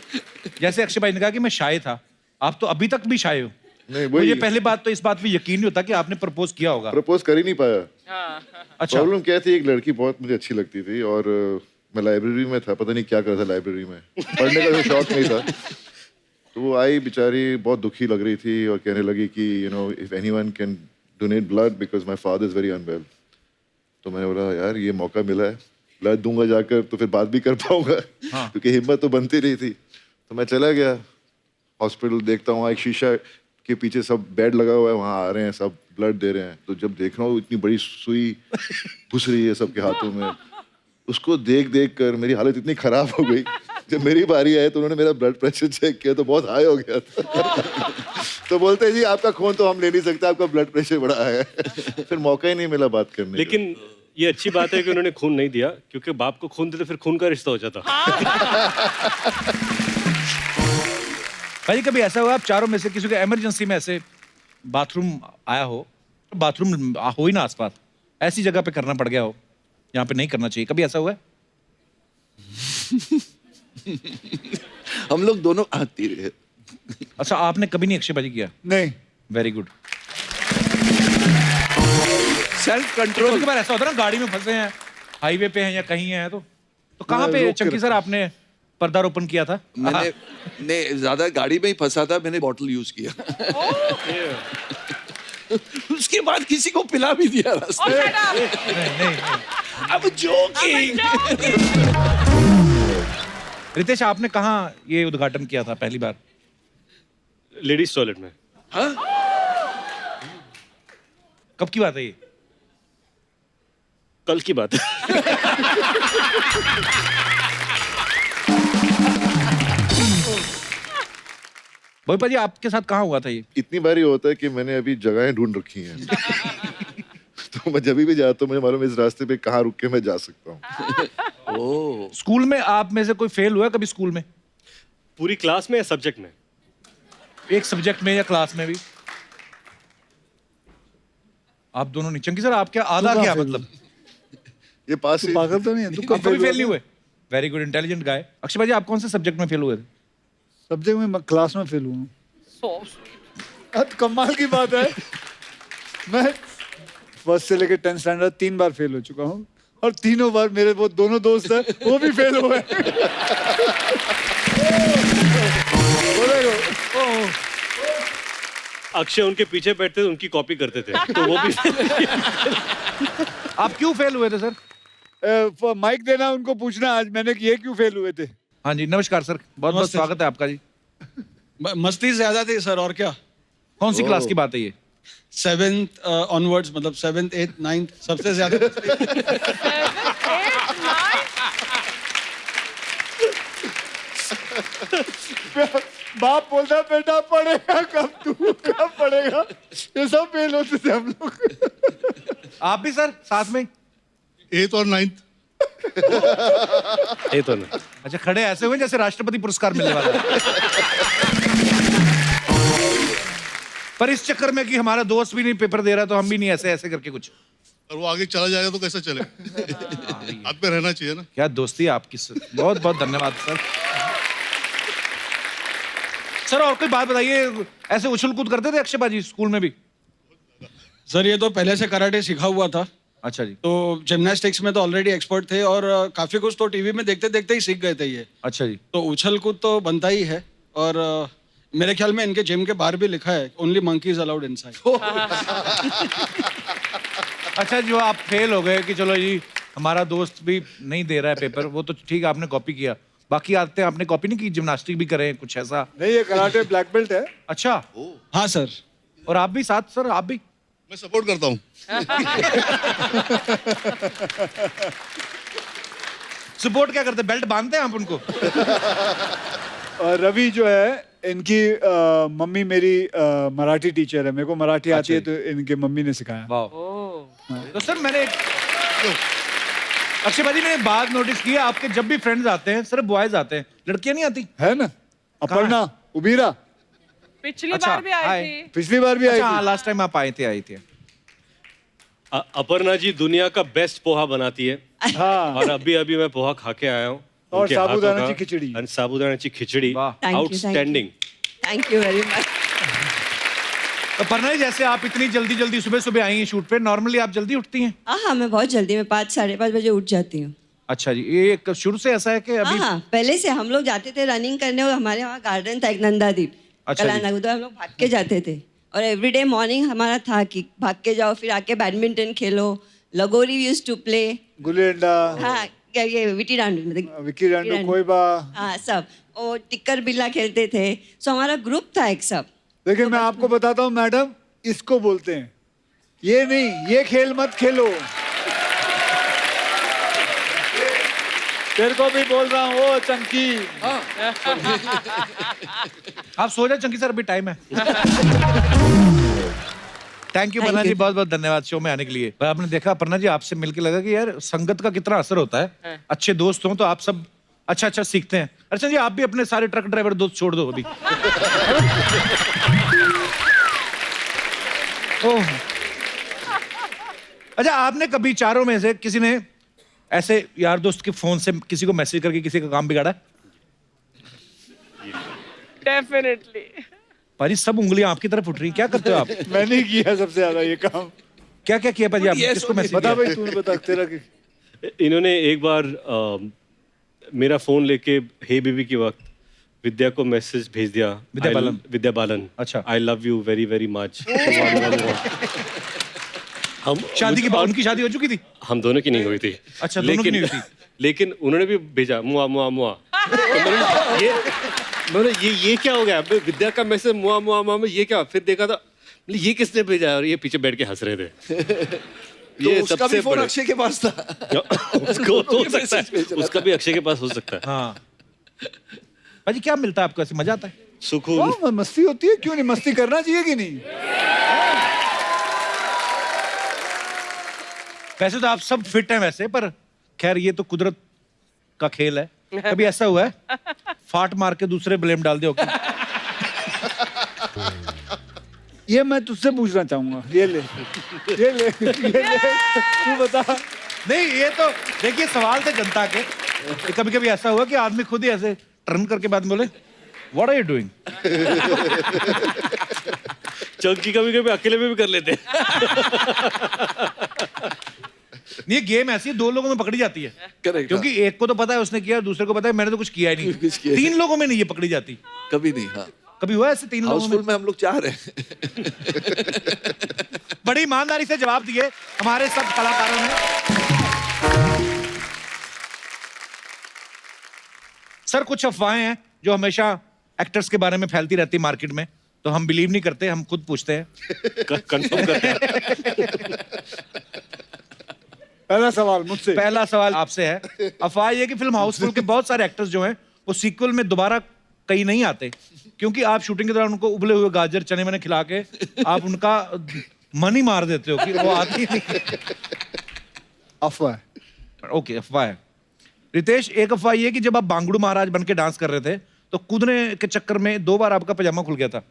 जैसे अक्षय भाई ने कहा कि मैं शाय था, आप तो अभी तक भी शाय हो। नहीं, मुझे वही पहली बात तो इस बात पे यकीन नहीं होता कि आपने प्रपोज किया होगा। प्रपोज कर ही नहीं पाया। अच्छा, प्रॉब्लम क्या थी, एक लड़की बहुत मुझे अच्छी लगती थी और मैं लाइब्रेरी में था, पता नहीं क्या कर रहा था लाइब्रेरी में, पढ़ने का कोई शौक नहीं था। तो वो आई बेचारी, बहुत दुखी लग रही थी और कहने लगी कि you know if anyone can donate blood because my father is very unwell. तो मैंने बोला यार ये मौका मिला है, ब्लड दूंगा जाकर तो फिर बात भी कर पाऊंगा, क्योंकि हिम्मत तो बनती रही थी। तो मैं चला गया हॉस्पिटल, देखता हूँ एक शीशा के पीछे सब बेड लगा हुआ है, वहाँ आ रहे हैं सब ब्लड दे रहे हैं। तो जब देख रहा हूँ इतनी बड़ी सुई घुस रही है सबके हाथों में, उसको देख देख कर मेरी हालत इतनी खराब हो गई। जब मेरी बारी आई तो उन्होंने मेरा ब्लड प्रेशर चेक किया तो बहुत हाई हो गया था। तो बोलते हैं जी आपका खून तो हम ले नहीं सकते, आपका ब्लड प्रेशर बड़ा है। फिर मौका ही नहीं मिला बात करने का। लेकिन ये अच्छी बात है कि उन्होंने खून नहीं दिया, क्योंकि बाप को खून देते फिर खून का रिश्ता हो जाता। भाई कभी ऐसा हुआ आप चारों में से किसी को इमरजेंसी में ऐसे बाथरूम आया हो, बाथरूम हो ही ना आसपास, ऐसी जगह पे करना पड़ गया हो यहाँ पे नहीं करना चाहिए, कभी ऐसा हुआ है? हम लोग दोनों आती रहे। अच्छा, आपने कभी नहीं अक्षयबाजी किया? नहीं। Very good. Self control. कई बार ऐसा होता है ना, गाड़ी में फंसे हैं, हाईवे पे हैं या कहीं हैं, तो कहाँ पे चंकी सर आपने पर्दारोपण किया था? मैंने नहीं, ज्यादा गाड़ी में ही फंसा था, मैंने बॉटल यूज किया। उसके बाद किसी को पिला भी दिया रास्ते में। अब जोकिंग। रितेश, आपने कहाँ ये उद्घाटन किया था पहली बार? लेडीज टॉयलेट में। हाँ? कब की बात है ये? कल की बात है। भोपाल जी, आपके साथ कहाँ हुआ था ये? इतनी बार ये होता है कि मैंने अभी जगहें ढूंढ रखी हैं। तो मैं जब भी जाता हूँ मुझे मालूम है इस रास्ते पे कहाँ रुक के मैं जा सकता हूँ। ओह। स्कूल में आप में से कोई फेल हुआ कभी स्कूल में? पूरी क्लास में या सब्जेक्ट में? एक सब्जेक्ट में या क्लास में भी? आप दोनों नहीं। चंकी सर, आप क्या आधा क्या मतलब? ये पास ही पागल तो नहीं है तू? आप कभी फेल नहीं हुए? वेरी गुड, इंटेलिजेंट गाय। अक्षय भाई, आप कौन से सब्जेक्ट में फेल हुए थे? सब्जेक्ट में क्लास में फेल हुआ। कमाल की बात है, मैं फर्स्ट से लेकर 10th स्टैंडर्ड 3 बार फेल हो चुका हूँ और तीनों बार मेरे वो दोनों दोस्त हैं वो भी फेल हुए। अक्षय उनके पीछे बैठते थे, उनकी कॉपी करते थे, तो वो भी। आप क्यों फेल हुए थे सर? माइक देना उनको पूछना आज मैंने कि ये क्यों फेल हुए थे। हाँ जी, नमस्कार सर, बहुत बहुत स्वागत है आपका जी। मस्ती ज्यादा थी सर, और क्या। कौन सी क्लास की बात है ये? 7th ऑनवर्ड्स, मतलब 7th 8th 9th सबसे ज्यादा। बाप बोलता बेटा पढ़ेगा कब, तू कब पढ़ेगा, ये सब फेल होते थे हम लोग। आप भी सर साथ में? 8th और 9th। ये तो नहीं। अच्छा, खड़े ऐसे हुए जैसे राष्ट्रपति पुरस्कार मिलने वाला है। पर इस चक्कर में कि हमारा दोस्त भी नहीं पेपर दे रहा तो हम भी नहीं, ऐसे ऐसे करके कुछ। और वो आगे चला जाएगा तो कैसे चले? हाथ में रहना चाहिए ना। क्या दोस्ती है आपकी सर, बहुत बहुत धन्यवाद सर। सर और कोई बात बताइए, ऐसे उछल कूद करते थे अक्षय बाजी स्कूल में भी? सर ये तो पहले से कराटे सीखा हुआ था, अच्छा जी। तो जिम्नास्टिक्स में तो ऑलरेडी एक्सपर्ट थे और काफी कुछ तो टीवी में देखते देखते ही सीख गए थे ये। अच्छा जी। तो उछल कूद तो बनता ही है, और मेरे ख्याल में इनके जिम के बाहर भी लिखा है ओनली मंकीज अलाउड इनसाइड। अच्छा, जो आप फेल हो गए कि चलो जी हमारा दोस्त भी नहीं दे रहा है पेपर, वो तो ठीक है आपने कॉपी किया, बाकी आते हैं आपने कॉपी नहीं की, जिम्नास्टिक भी करें कुछ ऐसा? नहीं, ये कराटे ब्लैक बेल्ट है। अच्छा, हाँ सर। और आप भी साथ सर, आप भी? मैं सपोर्ट करता हूँ। सपोर्ट क्या करते, बेल्ट बांधते हैं आप उनको? और रवि जो है इनकी मम्मी मेरी मराठी टीचर है, मेरे को मराठी आती है तो इनके मम्मी ने सिखाया। वाह। तो सर मैंने अक्षय भाजी मैंने एक बात नोटिस की है, आपके जब भी फ्रेंड्स आते हैं सिर्फ बॉयज आते हैं, लड़कियां नहीं आती? है ना, अपर्णा उबीरा पिछली बार भी आई थी। पिछली बार भी आई अच्छा, थी। लास्ट टाइम आप आई थे। अपर्णा जी दुनिया का बेस्ट पोहा बनाती है। हाँ। और अभी मैं पोहा खा के आया हूँ। और उनके हाथों साबूदाना का- की खिचड़ी। और साबूदाना खिचड़ी you, outstanding. Thank you very much. तो पर्णा जी, जैसे आप इतनी जल्दी सुबह आई हैं शूट पे, नॉर्मली आप जल्दी उठती हैं? हाँ, मैं बहुत जल्दी, मैं 5 साढ़े 5 बजे उठ जाती हूँ। अच्छा जी, ये शुरू से ऐसा है कि अभी? हाँ, पहले से हम लोग जाते थे रनिंग करने, और हमारे वहाँ गार्डन था एक नंदादीप, अच्छा जी। कलानगर, तो हम लोग भाग के जाते थे। और एवरीडे मॉर्निंग हमारा था कि भाग के जाओ, फिर आके बैडमिंटन खेलो, लगोरी used to play, gulli danda, हाँ क्या ये विटी डांडू, विक्की डांडू, कोईबा। हाँ सब, और टिक्कर बिल्ला खेलते थे। सो हमारा ग्रुप था एक सब। देखिए मैं आपको बताता हूँ मैडम, इसको बोलते हैं, ये नहीं, ये खेल मत खेलो। तेरे को भी बोल रहा हूँ, ओ चंकी। आप सो जाए चंकी सर, अभी टाइम है। थैंक यू पर्णा जी, बहुत बहुत धन्यवाद शो में आने के लिए। आपने देखा पर्णा जी, आपसे मिलके लगा कि यार संगत का कितना असर होता है। अच्छे दोस्त हों तो आप सब अच्छा सीखते हैं। अच्छा जी, आप भी अपने सारे ट्रक ड्राइवर दोस्त छोड़ दो अभी। ओह, अच्छा, आपने कभी चारों में से किसी ने ऐसे यार दोस्त के फोन से किसी को मैसेज करके किसी का काम बिगाड़ा? डेफिनेटली। पाजी सब उंगलियां आपकी तरफ उठ रही, क्या करते हो आप? मैंने ही किया सबसे ज्यादा ये काम। क्या किया पाजी आपने, किसको मैसेज बता किया? भाई, तूने बता तेरा की। इन्होंने एक बार मेरा फोन लेके हे बेबी के वक्त विद्या को मैसेज भेज दिया। विद्या बालन। अच्छा। I love you very very much. हम शादी की उनकी शादी हो चुकी थी? हम दोनों की नहीं हुई थी। अच्छा, दोनों की नहीं हुई थी। लेकिन उन्होंने भी भेजा मुआ मुआ मुआ। तो ये क्या हो गया? विद्या का मैसेज मुआ मुआ मुआ में, ये क्या? फिर देखा था ये किसने भेजा, और ये पीछे बैठ के हंस रहे थे। तो उसका भी फोन अक्षय के पास था। उसको तो हो सकता है, उसका भी अक्षय के पास हो सकता है। हाँ भाजी, क्या मिलता है आपको, ऐसे मजा आता है? सुकून। मस्ती होती है, क्यों नहीं? मस्ती करना चाहिए कि नहीं? वैसे तो आप सब फिट हैं वैसे, पर खैर ये तो कुदरत का खेल है। कभी ऐसा हुआ है फाट मार के दूसरे ब्लेम डाल दिया? ये मैं तुझसे पूछना चाहूंगा, ये ले तू बता। नहीं, ये तो देखिए सवाल थे जनता के। कभी कभी ऐसा हुआ कि आदमी खुद ही ऐसे टर्न करके बाद बोले what are you doing? Chunky कभी कभी अकेले में भी कर लेते हैं। ये गेम ऐसी है, 2 लोगों में पकड़ी जाती है। करेक्ट। क्योंकि एक को तो पता है उसने किया, दूसरे को पता है मैंने तो कुछ किया ही नहीं। कुछ किया 3 लोगों में नहीं ये पकड़ी जाती। कभी नहीं। हाँ, कभी हुआ ऐसे 3 लोगों हाउसफुल में हम लोग 4 हैं। बड़ी ईमानदारी से जवाब दिए हमारे सब कलाकारों ने। सर, कुछ अफवाहें हैं जो हमेशा एक्टर्स के बारे में फैलती रहती मार्केट में, तो हम बिलीव नहीं करते, हम खुद पूछते हैं। कंफर्म करते हैं। पहला सवाल मुझसे। पहला सवाल आपसे है। अफवाह ये कि फिल्म हाउसफुल के बहुत सारे एक्टर्स जो हैं वो सीक्वल में दोबारा कहीं नहीं आते, क्योंकि आप शूटिंग के दौरान उनको उबले हुए गाजर चने मैंने खिला के आप उनका मन ही मार देते हो कि वो आती नहीं। अफवाह है। ओके, अफवाह है। रितेश, एक अफवाह ये कि जब आप बांगड़ू महाराज बन के डांस कर रहे थे तो कूदने के चक्कर में 2 बार आपका पजामा खुल गया था।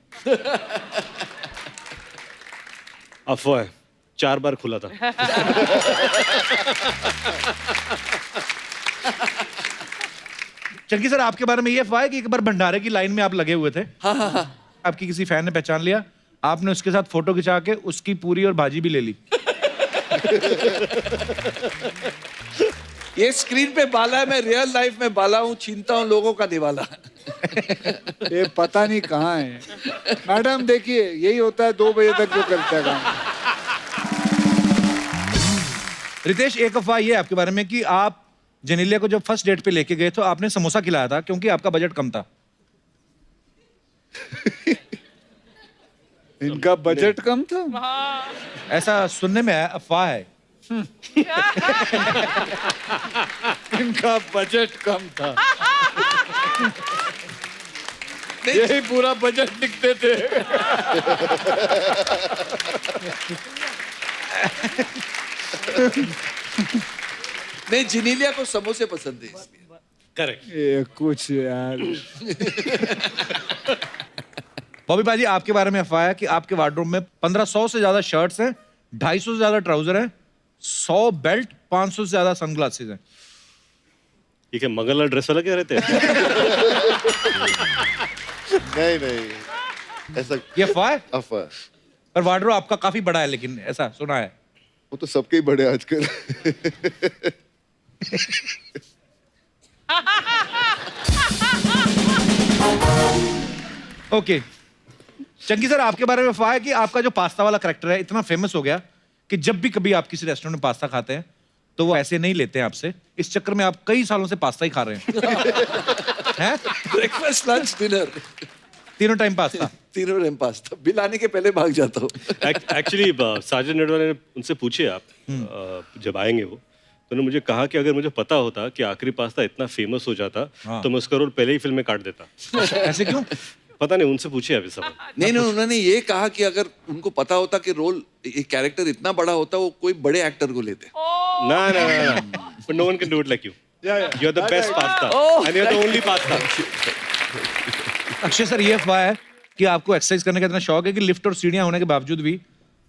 अफवाह है, 4 बार खुला था। चंकी सर, आपके बारे में ये अफवाह है कि एक बार भंडारे की लाइन में आप लगे हुए थे। हाँ। आपकी किसी फैन ने पहचान लिया, आपने उसके साथ फोटो खिंचा के उसकी पूरी और भाजी भी ले ली। ये स्क्रीन पे बाला है, मैं रियल लाइफ में बाला हूँ, छीनता हूँ लोगों का निवाला। ये पता नहीं कहाँ है। मैडम देखिए, यही होता है 2 बजे तक जो करता है काम। रितेश, एक अफवाह ये है आपके बारे में कि आप जेनेलिया को जब फर्स्ट डेट पे लेके गए तो आपने समोसा खिलाया था क्योंकि आपका बजट कम था। इनका बजट कम था। ऐसा सुनने में आया, अफवाह है। इनका बजट कम था। यही पूरा बजट लिखते थे। नहीं, जिनीलिया को समोसे पसंद है इसलिए। करेक्ट। ये कुछ यार। बॉबी पाजी, आपके बारे में अफवाह है कि आपके वार्डरोब में 1500 से ज्यादा शर्ट्स हैं, 250 से ज्यादा ट्राउजर हैं, 100 बेल्ट, 500 से ज्यादा सनग्लासेस हैं। ये क्या मंगलवार ड्रेस वाला क्या रहते हैं? नहीं ऐसा ये अफवाह है? अफवाह। पर वार्डरोब आपका काफी बड़ा है, लेकिन ऐसा सुना है। वो तो सबके ही बड़े आजकल। ओके चंकी सर, आपके बारे में अफवाह है कि आपका जो पास्ता वाला करैक्टर है इतना फेमस हो गया कि जब भी कभी आप किसी रेस्टोरेंट में पास्ता खाते हैं तो वो ऐसे नहीं लेते हैं आपसे। इस चक्कर में आप कई सालों से पास्ता ही खा रहे हैं। हैं? ब्रेकफास्ट, लंच, डिनर, तीनों टाइम पास्ता। तीनों टाइम पास्ता। बिल आने के पहले भाग जाता हूँ। एक्चुअली साजन नेडवाल ने उनसे पूछे आप जब आएंगे वो, तो उन्होंने मुझे कहा कि अगर मुझे पता होता कि आखिरी पास्ता इतना फेमस हो जाता तो मैं उसका रोल पहले ही फिल्म में काट देता। ऐसे क्यों? पता नहीं, उनसे पूछे अभी सवाल। नहीं, उन्होंने ये कहा कि अगर उनको पता होता कि रोल, ये कैरेक्टर इतना बड़ा होता, वो कोई बड़े एक्टर को लेते। ना, but no one can do it like you. You're the best pasta, and you're the only pasta. Akshay sir, ये अफवाह है कि आपको एक्सरसाइज करने का इतना शौक है कि लिफ्ट और सीढ़ियां होने के बावजूद भी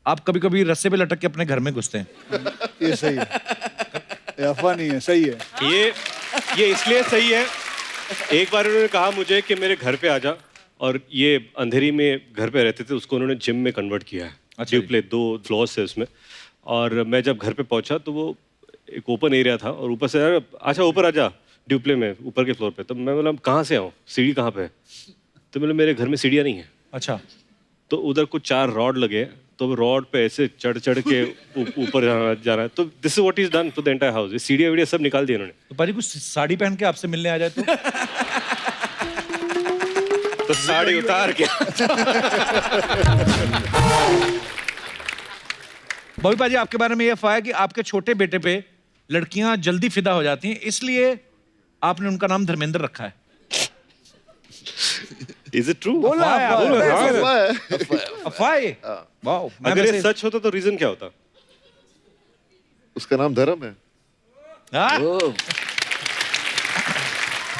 आप कभी-कभी रस्से पे लटक के अपने घर में घुसते हैं। ये सही है, ये अफवाह नहीं है, सही है। ये इसलिए सही है, एक बार उन्होंने कहा मुझे कि मेरे घर पे आ जा, और ये अंधेरी में घर पे रहते थे, उसको उन्होंने जिम में कन्वर्ट किया है। ड्यूप्ले 2 फ्लोर्स है उसमें, और मैं जब घर पे पहुंचा तो वो एक ओपन एरिया था, और ऊपर से अच्छा ऊपर आ जा ड्यूप्ले में, ऊपर के फ्लोर पे। तो मैं बोला कहाँ से आऊँ, सीढ़ी कहाँ पे है? तो बोले मेरे घर में सीढ़ियाँ नहीं है। अच्छा। तो उधर कुछ 4 रॉड लगे, तो रॉड पे ऐसे चढ़ के ऊपर जाना है। तो this is what is done to the entire house. ये सीढ़ियाँ वीडिया सब निकाल दिए उन्होंने। तो पाजी कुछ साड़ी पहन के आपसे मिलने आ जाए तो साड़ी उतार के। बॉबी पाजी, आपके बारे में ये अफवाह है कि आपके छोटे बेटे पे लड़कियां जल्दी फिदा हो जाती हैं, इसलिए आपने उनका नाम धर्मेंद्र रखा है। Is it true? अफवाह है। वाओ। अगर ये सच होता तो रीजन क्या होता? उसका नाम धर्म है।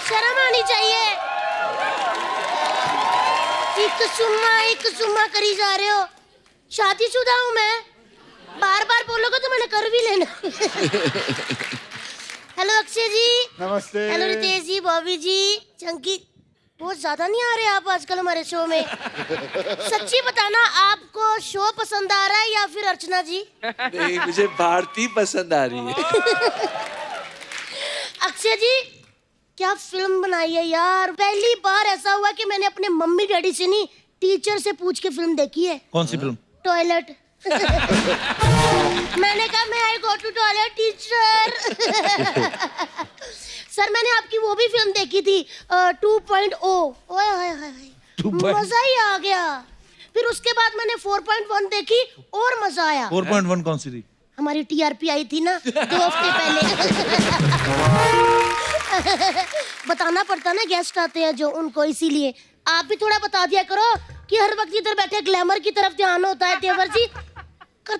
शर्म आनी चाहिए। एक सुम्मा करी जा रहे हो। शादीशुदा हूँ मैं। बार बोलोगे तो मैंने कर भी लेना। हेलो अक्षय जी। नमस्ते। हेलो रितेश जी, बॉबी जी, चंकी। बहुत ज्यादा नहीं आ रहे आप आजकल हमारे शो में। सच्ची बताना, आपको शो पसंद आ रहा है या फिर अर्चना जी? नहीं, मुझे भारती पसंद आ रही है। अक्षय जी, क्या फिल्म बनाई है यार। पहली बार ऐसा हुआ कि मैंने अपने मम्मी डैडी से नहीं, टीचर से पूछ के फिल्म देखी है। कौन सी फिल्म? टॉयलेट। मैंने कहा मैं I go to toilet teacher. Sir, मैंने आपकी वो भी फिल्म देखी थी 2.0। ओए मजा ही आ गया। फिर उसके बाद मैंने 4.1 देखी और मजा आया। 4.1 कौन सी थी? हमारी टीआरपी आई थी ना 2 हफ्ते पहले। बताना पड़ता ना, गेस्ट आते हैं जो, उनको, इसीलिए आप भी थोड़ा बता दिया करो कि हर वक्त इधर बैठे ग्लैमर की तरफ ध्यान होता है। तेवर जी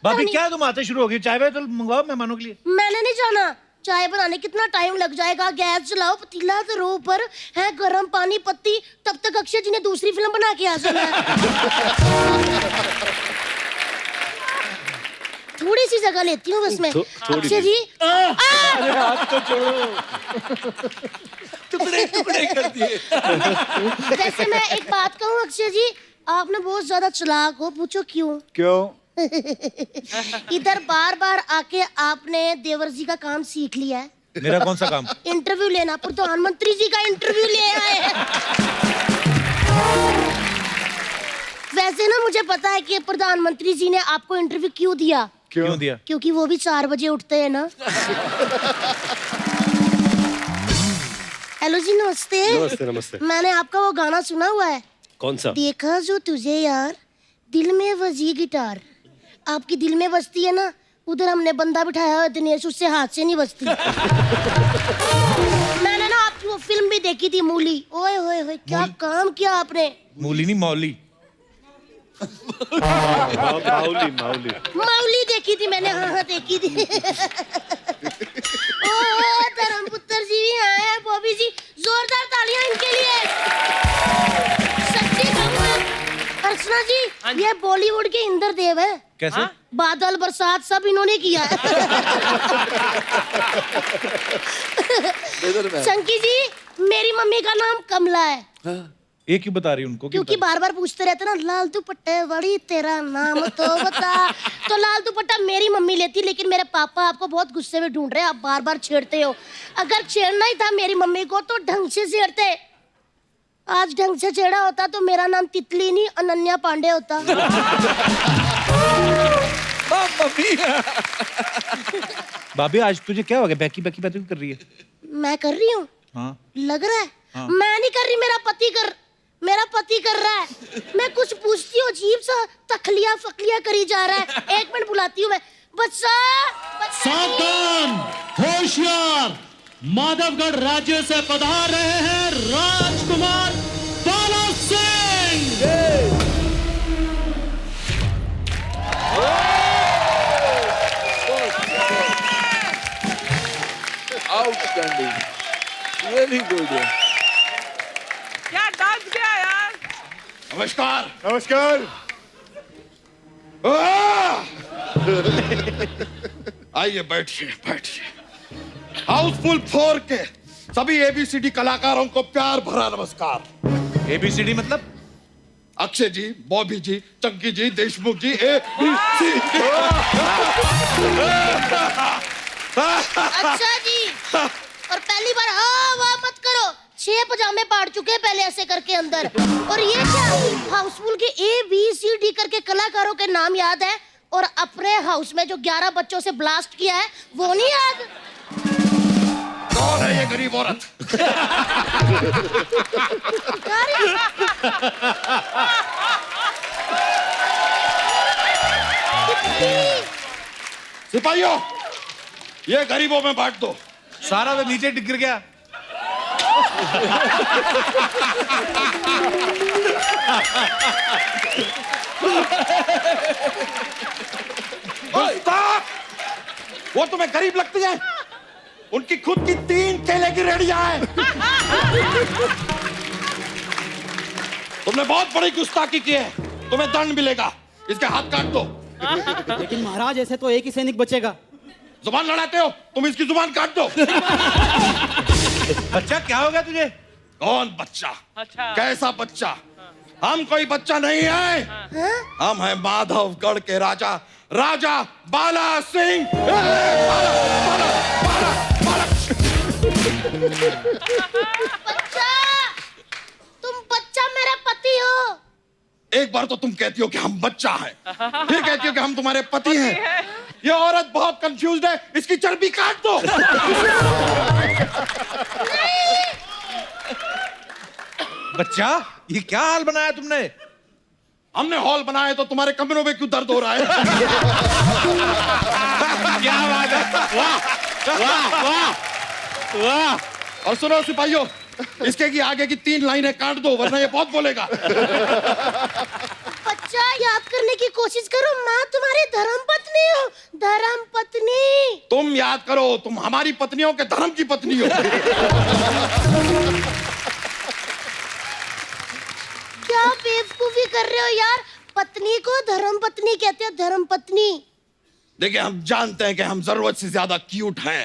भाभी, क्या तुम आते शुरू हो गई? चाय तो मंगवाओ मेहमानों के लिए। मैंने नहीं जाना। चाय बनाने कितना टाइम लग जाएगा? गैस जलाओ, पतीला धरो ऊपर है, गरम पानी, पत्ती, तब तक अक्षय जी ने दूसरी फिल्म बना के आ जाना है। थोड़ी सी जगह लेती हूँ बस मैं। अक्षय जी, हाथ तो छोड़ो। टुकड़े कर दिए। वैसे मैं एक बात कहूँ अक्षय जी, आप ना बहुत ज्यादा चालाक हो। पूछो क्यों? इधर बार आके आपने देवर जी का काम सीख लिया है। मेरा कौन सा काम? इंटरव्यू लेना। प्रधानमंत्री जी का इंटरव्यू ले आए हैं। वैसे ना मुझे पता है कि प्रधानमंत्री जी ने आपको इंटरव्यू क्यों दिया। क्यों दिया? क्योंकि वो भी 4 बजे उठते हैं ना। हेलो जी, नमस्ते। नमस्ते नमस्ते। मैंने आपका वो गाना सुना हुआ है, कौन सा? देखा जो तुझे यार दिल में बजी गिटार। आपकी दिल में बजती है ना, उधर हमने बंदा बिठाया हुआ है दिनेश, उससे हाथ से नहीं बजती। मैंने ना आपकी वो फिल्म भी देखी थी, मूली। ओए होए होए, क्या काम किया आपने। मूली नहीं, मौली। माउली माउली। मौली देखी थी मैंने, हाँ देखी थी। ओह धर्मपुत्र जी भी आए हैं, बॉबी जी, जोरदार तालियां इनके लिए। सच्ची कहूँ अर्चना जी, ये बॉलीवुड के इंद्रदेव है। कैसे? बादल बरसात सब इन्होंने किया है। चंकी जी, मेरी मम्मी का नाम कमला है। ये क्यों बता रही उनको? क्योंकि बार बार पूछते रहते ना, लाल दुपट्टे बड़ी तेरा नाम तो बता। तो लाल दुपट्टा मेरी मम्मी लेती, लेकिन मेरे पापा आपको बहुत गुस्से में ढूंढ रहे हैं, आप बार बार छेड़ते हो। अगर छेड़ना ही था मेरी मम्मी को तो ढंग से छेड़ते। आज ढंग से छेड़ा होता तो मेरा नाम तितली नहीं अनन्या पांडे होता। भाभी आज तुझे क्या हो गया? बैकी बैकी बैकी कर रही है? मैं कर रही हूँ? हाँ। लग रहा है। मैं नहीं कर रही, मेरा पति कर रहा है। मैं कुछ पूछती हूँ, अजीब सा तखलिया फकलिया करी जा रहा है। एक मिनट बुलाती हूँ मैं। बच्चा सावधान, होशियार, माधवगढ़ राज्य से पधार रहे हैं Rajkumar Bala Singh. Outstanding, very good. क्या डांस किया यार। नमस्कार। नमस्कार। आइए बैठिए बैठिए। हाउसफुल 4 के सभी ABCD कलाकारों को प्यार भरा नमस्कार। ABCD मतलब? अक्षय जी, बॉबी जी, चंकी जी, देशमुख जी, ABC। अच्छा जी, और पहली बार हाँ वाह मत करो। 6 पजामे पाड़ चुके हैं पहले ऐसे करके अंदर। और ये क्या, हाउसफुल के ABCD करके कलाकारों के नाम याद है, और अपने हाउस में जो 11 बच्चों से ब्लास्ट किया है वो नहीं याद। कौन है ये गरीब औरत? सिपाहियों, ये गरीबों में बांट दो। सारा तो नीचे गिर गया। वो तुम्हें गरीब लगती है? उनकी खुद की 3 केले की रेडियां हैं। तुमने बहुत बड़ी गुस्ताखी की है, तुम्हें दंड मिलेगा। इसके हाथ काट दो। लेकिन महाराज ऐसे तो एक ही सैनिक बचेगा। जुबान लड़ाते हो, तुम इसकी जुबान काट दो। बच्चा क्या हो गया तुझे? कौन बच्चा? अच्छा। कैसा बच्चा? हम कोई बच्चा नहीं है। हम हैं माधवगढ़ के राजा, राजा बाला सिंह। बच्चा, तुम बच्चा मेरे पति हो। एक बार तो तुम कहती हो कि हम बच्चा हैं, फिर कहती हो कि हम तुम्हारे पति हैं। ये औरत बहुत कंफ्यूज्ड है, इसकी चर्बी काट दो। बच्चा, ये क्या हाल बनाया तुमने? हमने हॉल बनाया तो तुम्हारे कमरों में क्यों दर्द हो रहा है? क्या बात है, वाह वाह वाह वाह। और सुनो सिपाहियों, इसके की आगे की 3 लाइनें काट दो, वरना ये बहुत बोलेगा। बच्चा, याद करने की कोशिश करो, मैं तुम्हारी धर्मपत्नी हूँ। धर्मपत्नी। तुम याद करो, तुम हमारी पत्नियों के धर्म की पत्नी हो। क्या बेवकूफी कर रहे हो यार, पत्नी को धर्मपत्नी कहते हैं, धर्मपत्नी। देखिए, हम जानते हैं कि हम जरूरत से ज्यादा क्यूट हैं।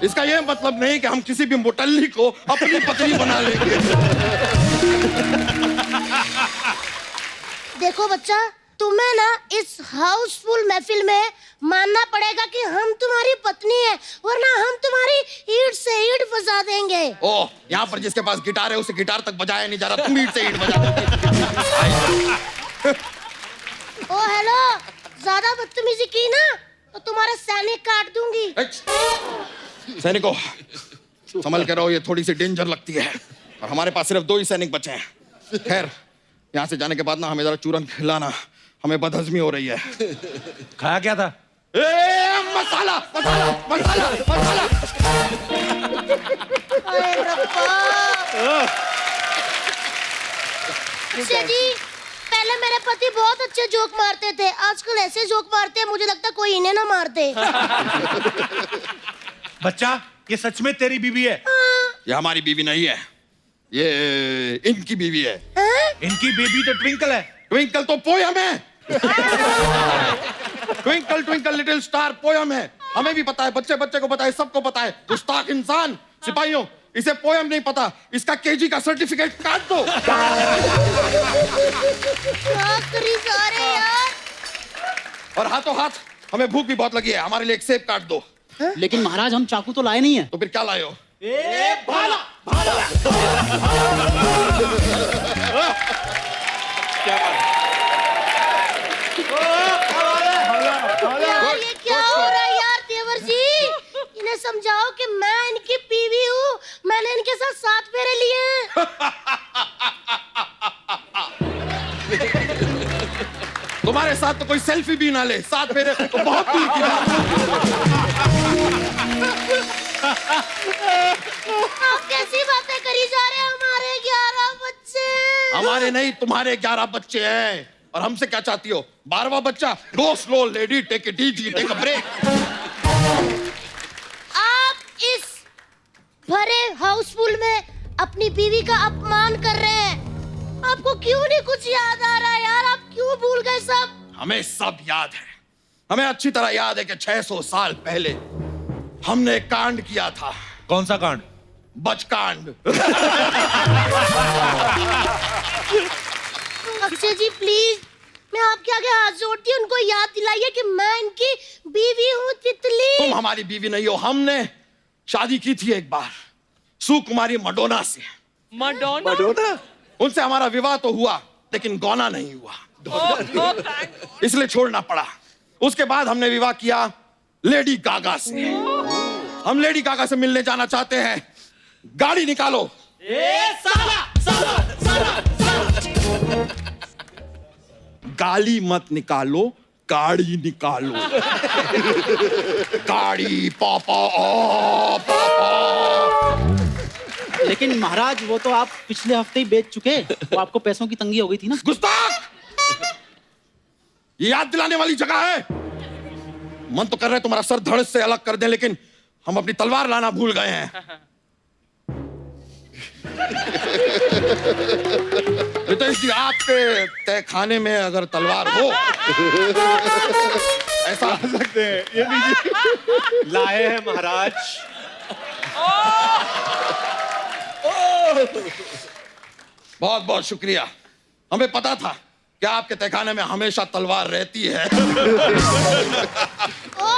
इसका यह मतलब नहीं कि हम किसी भी मोटल्ली को अपनी पत्नी बना लेंगे। देखो बच्चा, तुम्हें ना इस हाउसफुल महफिल में मानना पड़ेगा कि हम तुम्हारी पत्नी है, वरना हम तुम्हारी ईंट से ईंट फंसा देंगे। ओह, यहाँ पर जिसके पास गिटार है उसे गिटार तक बजाया नहीं जा रहा, तुम ईंट से ईंट बजा दोगे। ओ हेलो, ज्यादा बदतमीजी की ना तो तुम्हारा सैनिक काट दूंगी। सैनिकों, संभल के रहो, ये थोड़ी सी डेंजर लगती है और हमारे पास सिर्फ 2 ही सैनिक बचे हैं। खैर, यहाँ से जाने के बाद ना हमें जरा चूरन खिलाना, हमें बदहजमी हो रही है। खाया क्या था? मसाला मसाला मसाला मसाला। अक्षय जी, पहले मेरे पति बहुत अच्छे जोक मारते थे, आजकल ऐसे जोक मारते हैं मुझे लगता कोई इन्हें ना मार दे। बच्चा, ये सच में तेरी बीवी है? ये हमारी बीवी नहीं है, ये इनकी बीवी है। इनकी बेबी तो ट्विंकल है। ट्विंकल तो पोयम है। Twinkle twinkle little star poem है। हमें भी पता है, बच्चे बच्चे को पता है, सबको पता है। गुस्ताख इंसान, सिपाहियों, इसे पोयम नहीं पता, इसका केजी का सर्टिफिकेट काट दो। यार। और हाथों हाथ हमें भूख भी बहुत लगी है, हमारे लिए एक सेब काट दो। लेकिन महाराज हम चाकू तो लाए नहीं है। तो फिर क्या लाए हो? भाला भाला। क्या बात है? यार ये क्या हो रहा है यार देवर जी? इन्हें समझाओ कि मैं इनकी बीवी हूँ, मैंने इनके साथ 7 फेरे लिए हैं। तुम्हारे साथ तो कोई सेल्फी भी ना ले, 7 फेरे तो बहुत दूर की बात। आप कैसी बातें करी जा रहे हैं? हमारे 11 बच्चे। हमारे नहीं, तुम्हारे 11 बच्चे हैं। और हमसे क्या चाहती हो? 12वां बच्चा? Go slow lady, take it easy, take a break. आप इस भरे हाउसफुल में अपनी बीवी का अपमान कर रहे हैं। आपको क्यों नहीं कुछ याद आ रहा यार? आप क्यों भूल गए सब? हमें सब याद है। हमें अच्छी तरह याद है कि 600 साल पहले हमने एक कांड किया था। कौन सा कांड? बचकांड। अक्षय जी प्लीज, मैं आपके आगे हाथ जोड़ती हूँ, उनको याद दिलाइए कि मैं इनकी बीवी हूँ तितली। तुम हमारी बीवी नहीं हो। हमने शादी की थी एक बार सुकुमारी मडोना से। मडोना? मडोना? उनसे हमारा विवाह तो हुआ लेकिन गौना नहीं हुआ, इसलिए छोड़ना पड़ा। उसके बाद हमने विवाह किया लेडी गागा से। हम लेडी गागा से मिलने जाना चाहते हैं। गाड़ी निकालो। साला साला साला साला। गाली मत निकालो, गाड़ी निकालो। गाड़ी पापा ओ पापा। लेकिन महाराज वो तो आप पिछले हफ्ते ही बेच चुके, वो आपको पैसों की तंगी हो गई थी ना। गुस्ताख! ये याद दिलाने वाली जगह है? मन तो कर रहा है तुम्हारा सर धड़ से अलग कर दें, लेकिन हम अपनी तलवार लाना भूल गए हैं। रितेश जी, आपके तहखाने में अगर तलवार हो ऐसा आ सकते हैं। ये लीजिए। लाए हैं महाराज। बहुत बहुत शुक्रिया। हमें पता था कि आपके तहखाने में हमेशा तलवार रहती है। ओ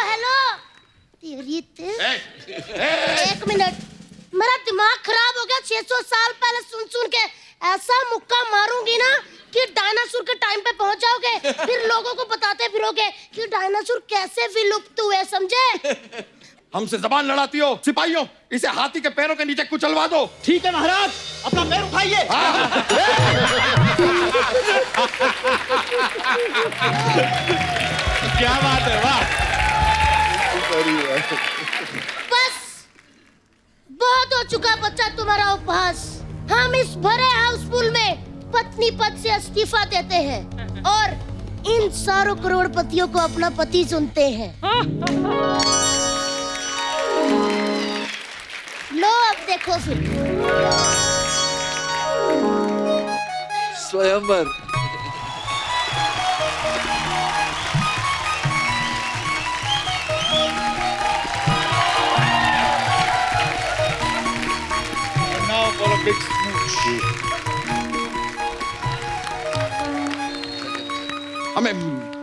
हेलो तेरी एक मिनट, मेरा दिमाग खराब हो गया। 600 साल पहले सुन सुन के ऐसा मुक्का मारूंगी ना कि डायनासोर के टाइम पे पहुंच जाओगे। फिर लोगों को बताते फिरोगे कि डायनासोर कैसे विलुप्त हुए, समझे? हमसे जबान लड़ाती हो? सिपाहियों, इसे हाथी के पैरों के नीचे कुचलवा दो। ठीक है महाराज, अपना पैर उठाइए। क्या बात है, वाह। बस बहुत हो चुका बच्चा तुम्हारा उपहास। हम इस भरे हाउसफुल में पत्नी पद से इस्तीफा देते हैं और इन सारों करोड़पतियों को अपना पति चुनते हैं। लो अब देखो फिर। स्वयंवर। Now for a big smooch.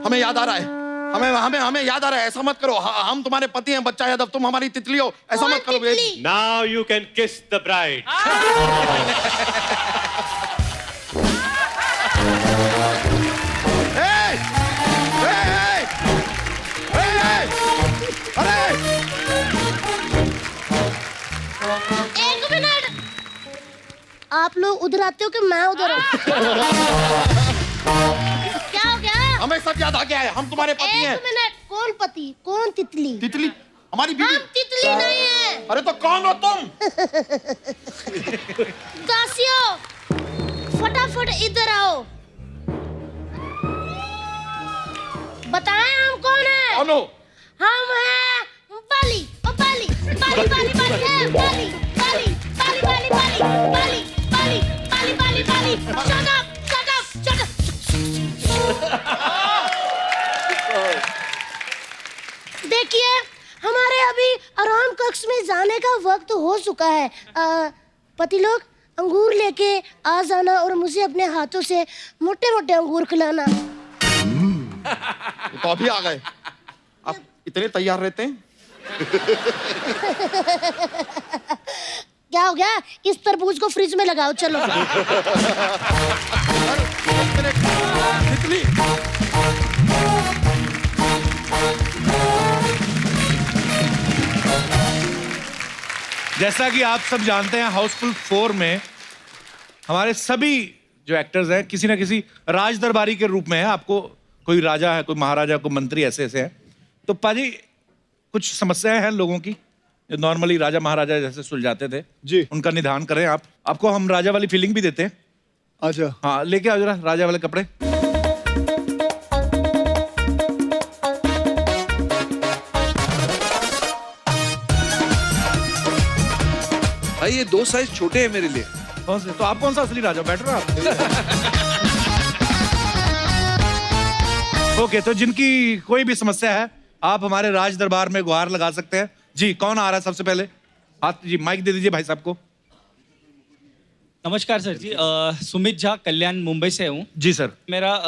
हमें याद आ रहा है। हमें याद आ रहा है। ऐसा मत करो। हम तुम्हारे पति हैं बच्चा यादव, तुम हमारी तितली हो। ऐसा मत करो baby. Now you can kiss the bride. अरे आप लोग उधर आते हो कि मैं उधर हूँ? क्या हो गया? हमें सब याद आ गया है, हम तुम्हारे पति हैं। एक मिनट, कौन पति, कौन तितली? तितली हमारी बीवी। हम तितली नहीं है। अरे तो कौन हो तुम? दासियों, फटाफट इधर आओ। बताएं हम कौन है? कौन हो? हम हैं बाली, बाली, बाली, बाली, बाली है, बाली, बाली, बाली, बाली, बाली, बाली, बाली, बाली, बाली, बाली। Shut up, shut up, shut up. देखिए, हमारे अभी आराम कक्ष में जाने का वक्त हो चुका है। पति लोग अंगूर लेके आ जाना और मुझे अपने हाथों से मोटे-मोटे अंगूर खिलाना। तो अभी आ गए। आप इतने तैयार रहते हैं? क्या हो गया? इस तरबूज को फ्रिज में लगाओ, चलो। तितली जैसा कि आप सब जानते हैं, हाउसफुल 4 में हमारे सभी जो एक्टर्स हैं किसी ना किसी राज दरबारी के रूप में है। आपको कोई राजा है, कोई महाराजा, कोई मंत्री, ऐसे ऐसे हैं। तो पाजी, कुछ समस्याएं हैं लोगों की जो नॉर्मली राजा महाराजा जैसे सुलझाते थे जी, उनका निदान करें आप। आपको हम राजा वाली फीलिंग भी देते हैं। अच्छा, हाँ, लेके आओ जरा राजा वाले कपड़े। भाई ये 2 साइज छोटे हैं मेरे लिए। कौन से? तो आप कौन सा असली राजा? बैठ रहे हो आप? ओके, तो जिनकी कोई भी समस्या है आप हमारे राज दरबार में गुहार लगा सकते हैं। जी, कौन आ रहा है सबसे पहले? हाथ जी, माइक दे दीजिए भाई साहब को। नमस्कार सर जी, सुमित झा, कल्याण, मुंबई से हूँ। जी सर। मेरा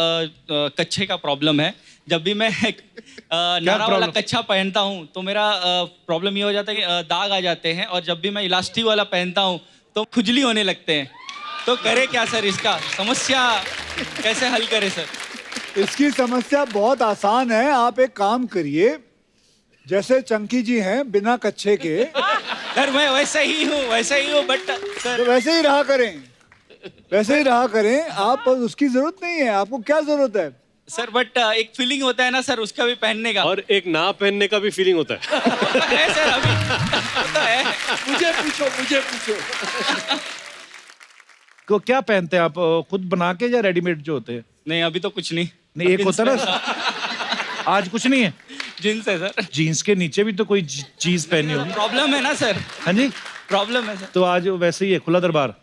कच्छे का प्रॉब्लम है। जब भी मैं नारा वाला कच्छा पहनता हूँ तो मेरा प्रॉब्लम ये हो जाता है कि दाग आ जाते हैं, और जब भी मैं इलास्टिक वाला पहनता हूँ तो खुजली होने लगते हैं। तो करे क्या सर, इसका समस्या कैसे हल करे सर? इसकी समस्या बहुत आसान है। आप एक काम करिए, जैसे चंकी जी हैं बिना कच्छे के। सर मैं वैसे ही हूँ बट सर। तो वैसे ही रहा करें, वैसे ही रहा करें आप। उसकी जरूरत नहीं है, आपको क्या जरूरत है? सर बट एक फीलिंग होता है ना सर, उसका भी पहनने का। और एक ना पहनने का भी फीलिंग होता है। है सर, अभी होता है। मुझे पूछो। को क्या पहनते हैं आप? खुद बना के या रेडीमेड जो होते हैं? नहीं, अभी तो कुछ नहीं। नहीं, एक होता है ना, आज कुछ नहीं है। जीन्स है सर। जीन्स के नीचे भी तो कोई चीज पहनी होगी। प्रॉब्लम है ना सर। हाँ जी, प्रॉब्लम है सर। तो आज वैसे ही है, खुला दरबार।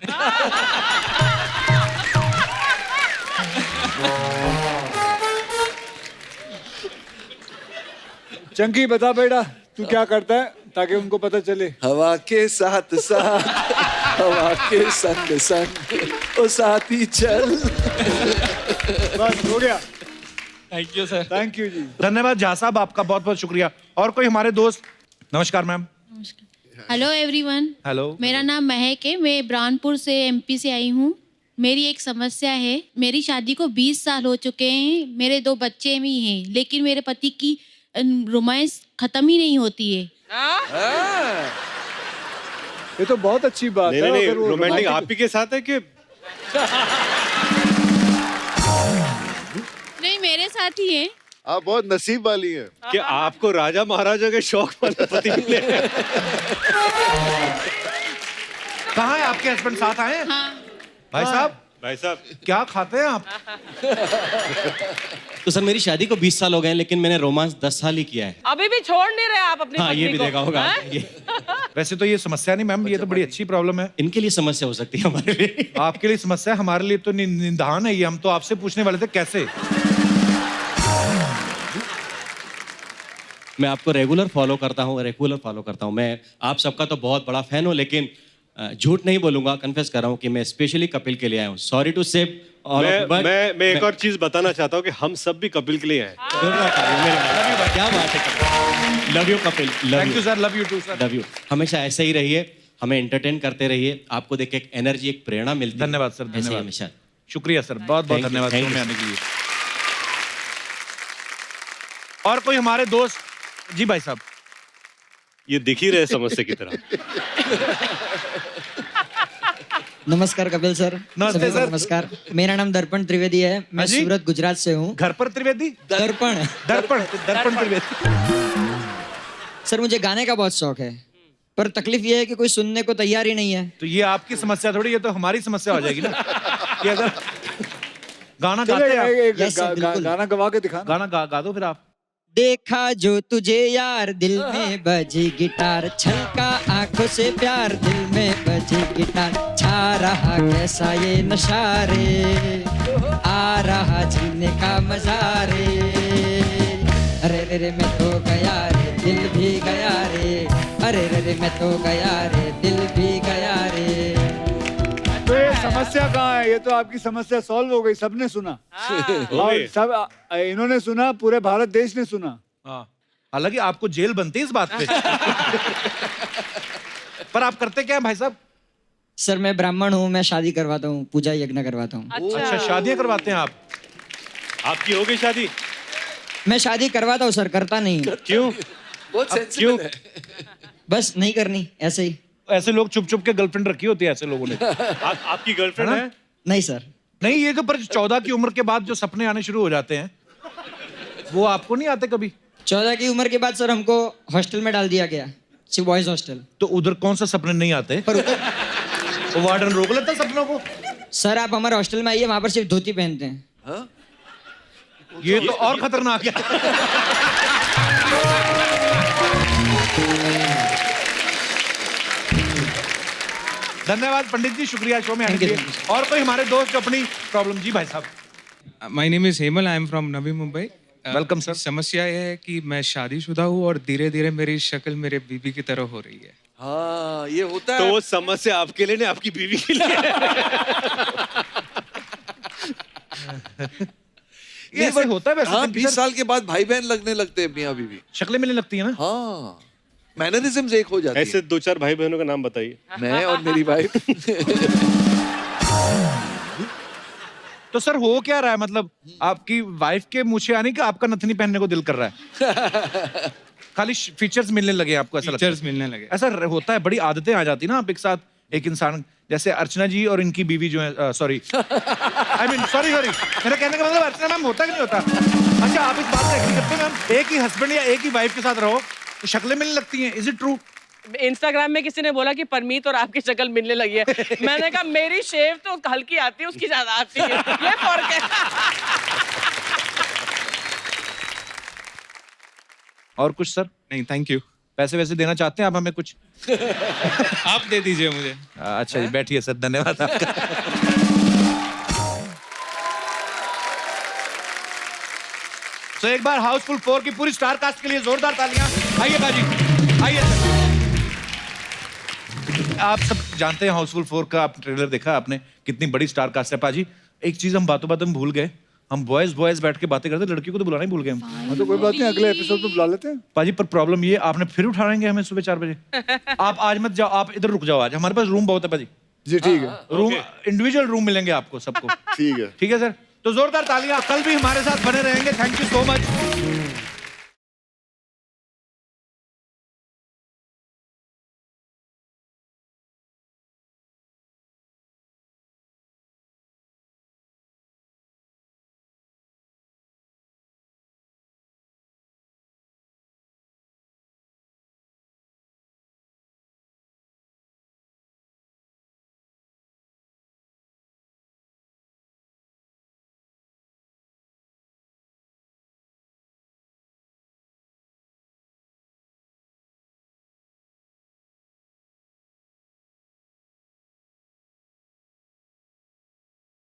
चंकी बता बेटा, तू क्या करता है ताकि उनको पता चले। हवा के साथ साथ, हवा के संग संग, ओ साथी चल। बस हो गया। Thank you sir. Thank you ji. धन्यवाद झा साहब, आपका बहुत बहुत शुक्रिया। और कोई हमारे दोस्त? नमस्कार मैम। Hello everyone. हेलो, मेरा नाम महक है, मैं ब्रानपुर से एमपी से आई हूँ। मेरी एक समस्या है। मेरी शादी को 20 साल हो चुके हैं, मेरे 2 बच्चे भी हैं, लेकिन मेरे पति की रोमांस खत्म ही नहीं होती है। ये तो बहुत अच्छी बात है। नहीं, रोमांटिक आप ही के साथ है कि? नहीं, मेरे साथ ही है। आप बहुत नसीब वाली हैं कि आपको राजा महाराजा के शौक वाले पति मिले। कहाँ है आपके हस्बैंड? साथ आए हैं? हाँ। भाई साहब क्या खाते हैं आप? तो सर मेरी शादी को 20 साल हो गए हैं, लेकिन मैंने रोमांस 10 साल ही किया है। अभी भी छोड़ नहीं रहे आप अपनी हाँ, पत्नी ये भी को? देखा होगा हैं? ये। वैसे तो ये समस्या नहीं मैम, ये तो बड़ी अच्छी प्रॉब्लम है। इनके लिए समस्या हो सकती है, हमारे लिए। आपके लिए समस्या, हमारे लिए तो निदान है ये। हम तो आपसे पूछने वाले थे कैसे। मैं आपको रेगुलर फॉलो करता हूँ। मैं आप सबका तो बहुत बड़ा फैन हूँ, लेकिन झूठ नहीं बोलूंगा, कन्फेस कर रहा हूँ कि मैं स्पेशली कपिल के लिए आया हूँ। सॉरी टू से। मैं एक और चीज बताना चाहता हूँ कि हम सब भी कपिल के लिए आए। क्या बात है, love you Kapil. Thank you sir, love you too sir. Love you. हमेशा ऐसे ही रहिए, हमें एंटरटेन करते रहिए। आपको देख के एक एनर्जी, एक प्रेरणा मिलती है। धन्यवाद सर, ऐसे ही धन्यवाद। हमेशा। शुक्रिया सर, बहुत बहुत धन्यवाद शो में आने के लिए। और कोई हमारे दोस्त? जी भाई साहब। ये दिख ही रहे समस्या की तरह। नमस्कार कपिल सर। नमस्ते सभी को सर। नमस्कार। मेरा नाम दर्पण त्रिवेदी है। मैं हाँ जी? सूरत गुजरात से हूँ। घर पर त्रिवेदी? दर्पण दर्पण त्रिवेदी। सर मुझे गाने का बहुत शौक है, पर तकलीफ ये है कि कोई सुनने को तैयार ही नहीं है। तो ये आपकी समस्या थोड़ी, ये तो हमारी समस्या हो जाएगी ना कि अगर गाना चलो गाते हैं एक Yes, sir, बिल्कुल। गाना गवा के दिखाना। गाना गा दो फिर आप। देखा जो तुझे यार, दिल में बजी गिटार, छलका आंखों से प्यार, दिल में बजी गिटार, छा रहा कैसा ये नशा रे, आ रहा जीने का मजा रे, अरे रे रे मैं तो गया रे, दिल भी गया रे, अरे रे रे मैं तो गया रे, दिल भी गया रे। तो ये समस्या कहाँ है? ये तो आपकी समस्या सॉल्व हो गई, सबने सुना और सब इन्होंने सुना, पूरे भारत देश ने सुना। हालांकि आपको जेल बनती है इस बात पे। पर आप करते क्या है भाई साहब? सर मैं ब्राह्मण हूँ, मैं शादी करवाता हूँ, पूजा यज्ञ करवाता हूँ। अच्छा, शादियां करवाते हैं आप? आपकी हो गई शादी? मैं शादी करवाता हूँ सर, करता नहीं। क्यों? बहुत सेंसिबल है। बस नहीं करनी, ऐसे ही। ऐसे लोग चुप चुप के गर्लफ्रेंड रखी होती है ऐसे लोगों ने। आपकी गर्लफ्रेंड है? नहीं सर। नहीं, ये तो पर 14 की उम्र के बाद जो सपने आने शुरू हो जाते हैं वो आपको नहीं आते कभी? 14 की उम्र के बाद सर हमको हॉस्टल में डाल दिया गया, सिर्फ बॉयज हॉस्टल। तो उधर कौन सा सपने नहीं आते? पर उधर वो वार्डन रोक लेता है सपनों को। सर आप हमारे हॉस्टल में आइए, वहां पर सिर्फ धोती पहनते हैं। ये तो और खतरनाक है। धन्यवाद पंडित जी, शुक्रिया शो में आने के लिए। और कोई हमारे दोस्त जो अपनी प्रॉब्लम, जी भाई साहब। My name is Hemal, I am from Navi Mumbai. Welcome sir. समस्या यह है कि मैं शादीशुदा हूँ और धीरे धीरे मेरी शक्ल मेरे बीबी की तरह हो रही है। हाँ, ये होता है। तो वो समस्या आपके लिए नहीं, आपकी बीवी के लिए। ये ऐसे होता है वैसे? हाँ, 20 साल के बाद भाई बहन लगने लगते हैं मियाँ बीवी। शक्लें मिलने लगती है ना? हाँ, मैनरिज्म्स एक हो जाती है। ऐसे 2-4 भाई बहनों का नाम बताइए। मैं और मेरी वाइफ। तो सर हो क्या रहा है, मतलब आपकी वाइफ के मुँह आने का आपका नथनी पहनने को दिल कर रहा है? खाली फीचर्स मिलने लगे आपको, ऐसा लगता है? फीचर्स मिलने लगे। ऐसा होता है, बड़ी आदतें आ जाती है ना आप एक साथ, एक इंसान जैसे अर्चना जी और इनकी बीवी जो है, सॉरी आई मीन सॉरी मेरा कहने का मतलब अर्चना मैम होता कि नहीं होता? अच्छा, आप इस बात से एग्री करते हैं मैम, एक ही हस्बैंड या एक ही वाइफ के साथ रहो तो शक्लें मिलने लगती हैं, इज इट ट्रू? इंस्टाग्राम में किसी ने बोला कि परमीत और आपकी शक्ल मिलने लगी है। मैंने कहा मेरी शेव तो हल्की आती है, उसकी ज्यादा आती है, ये फर्क है। और कुछ सर? नहीं, थैंक यू। पैसे वैसे देना चाहते हैं आप हमें कुछ? आप दे दीजिए मुझे। अच्छा जी, बैठिए सर, धन्यवाद आपका। तो एक बार हाउसफुल 4 की पूरी स्टार कास्ट के लिए जोरदार तालियां। आइए बाजी, आइए सर। आप सब जानते हैं हाउसफुल 4 का, आप ट्रेलर देखा आपने, कितनी बड़ी स्टार कास्ट है पाजी। एक चीज हम बातों बातों में भूल गए, हम बॉयज बैठ के बातें करते, लड़कियों को तो बुलाना ही भूल गए हम। हाँ तो कोई बात नहीं, अगले एपिसोड में बुला लेते हैं। पाजी पर प्रॉब्लम ये, आपने फिर उठाएंगे हमें सुबह 4 बजे। आप आज मत जाओ, आप इधर रुक जाओ, आज हमारे पास रूम बहुत है पाजी। जी ठीक है, रूम इंडिविजुअल रूम मिलेंगे आपको सबको। ठीक है। ठीक है सर, तो जोरदार तालियां। कल भी हमारे साथ बने रहेंगे। Thank you so much.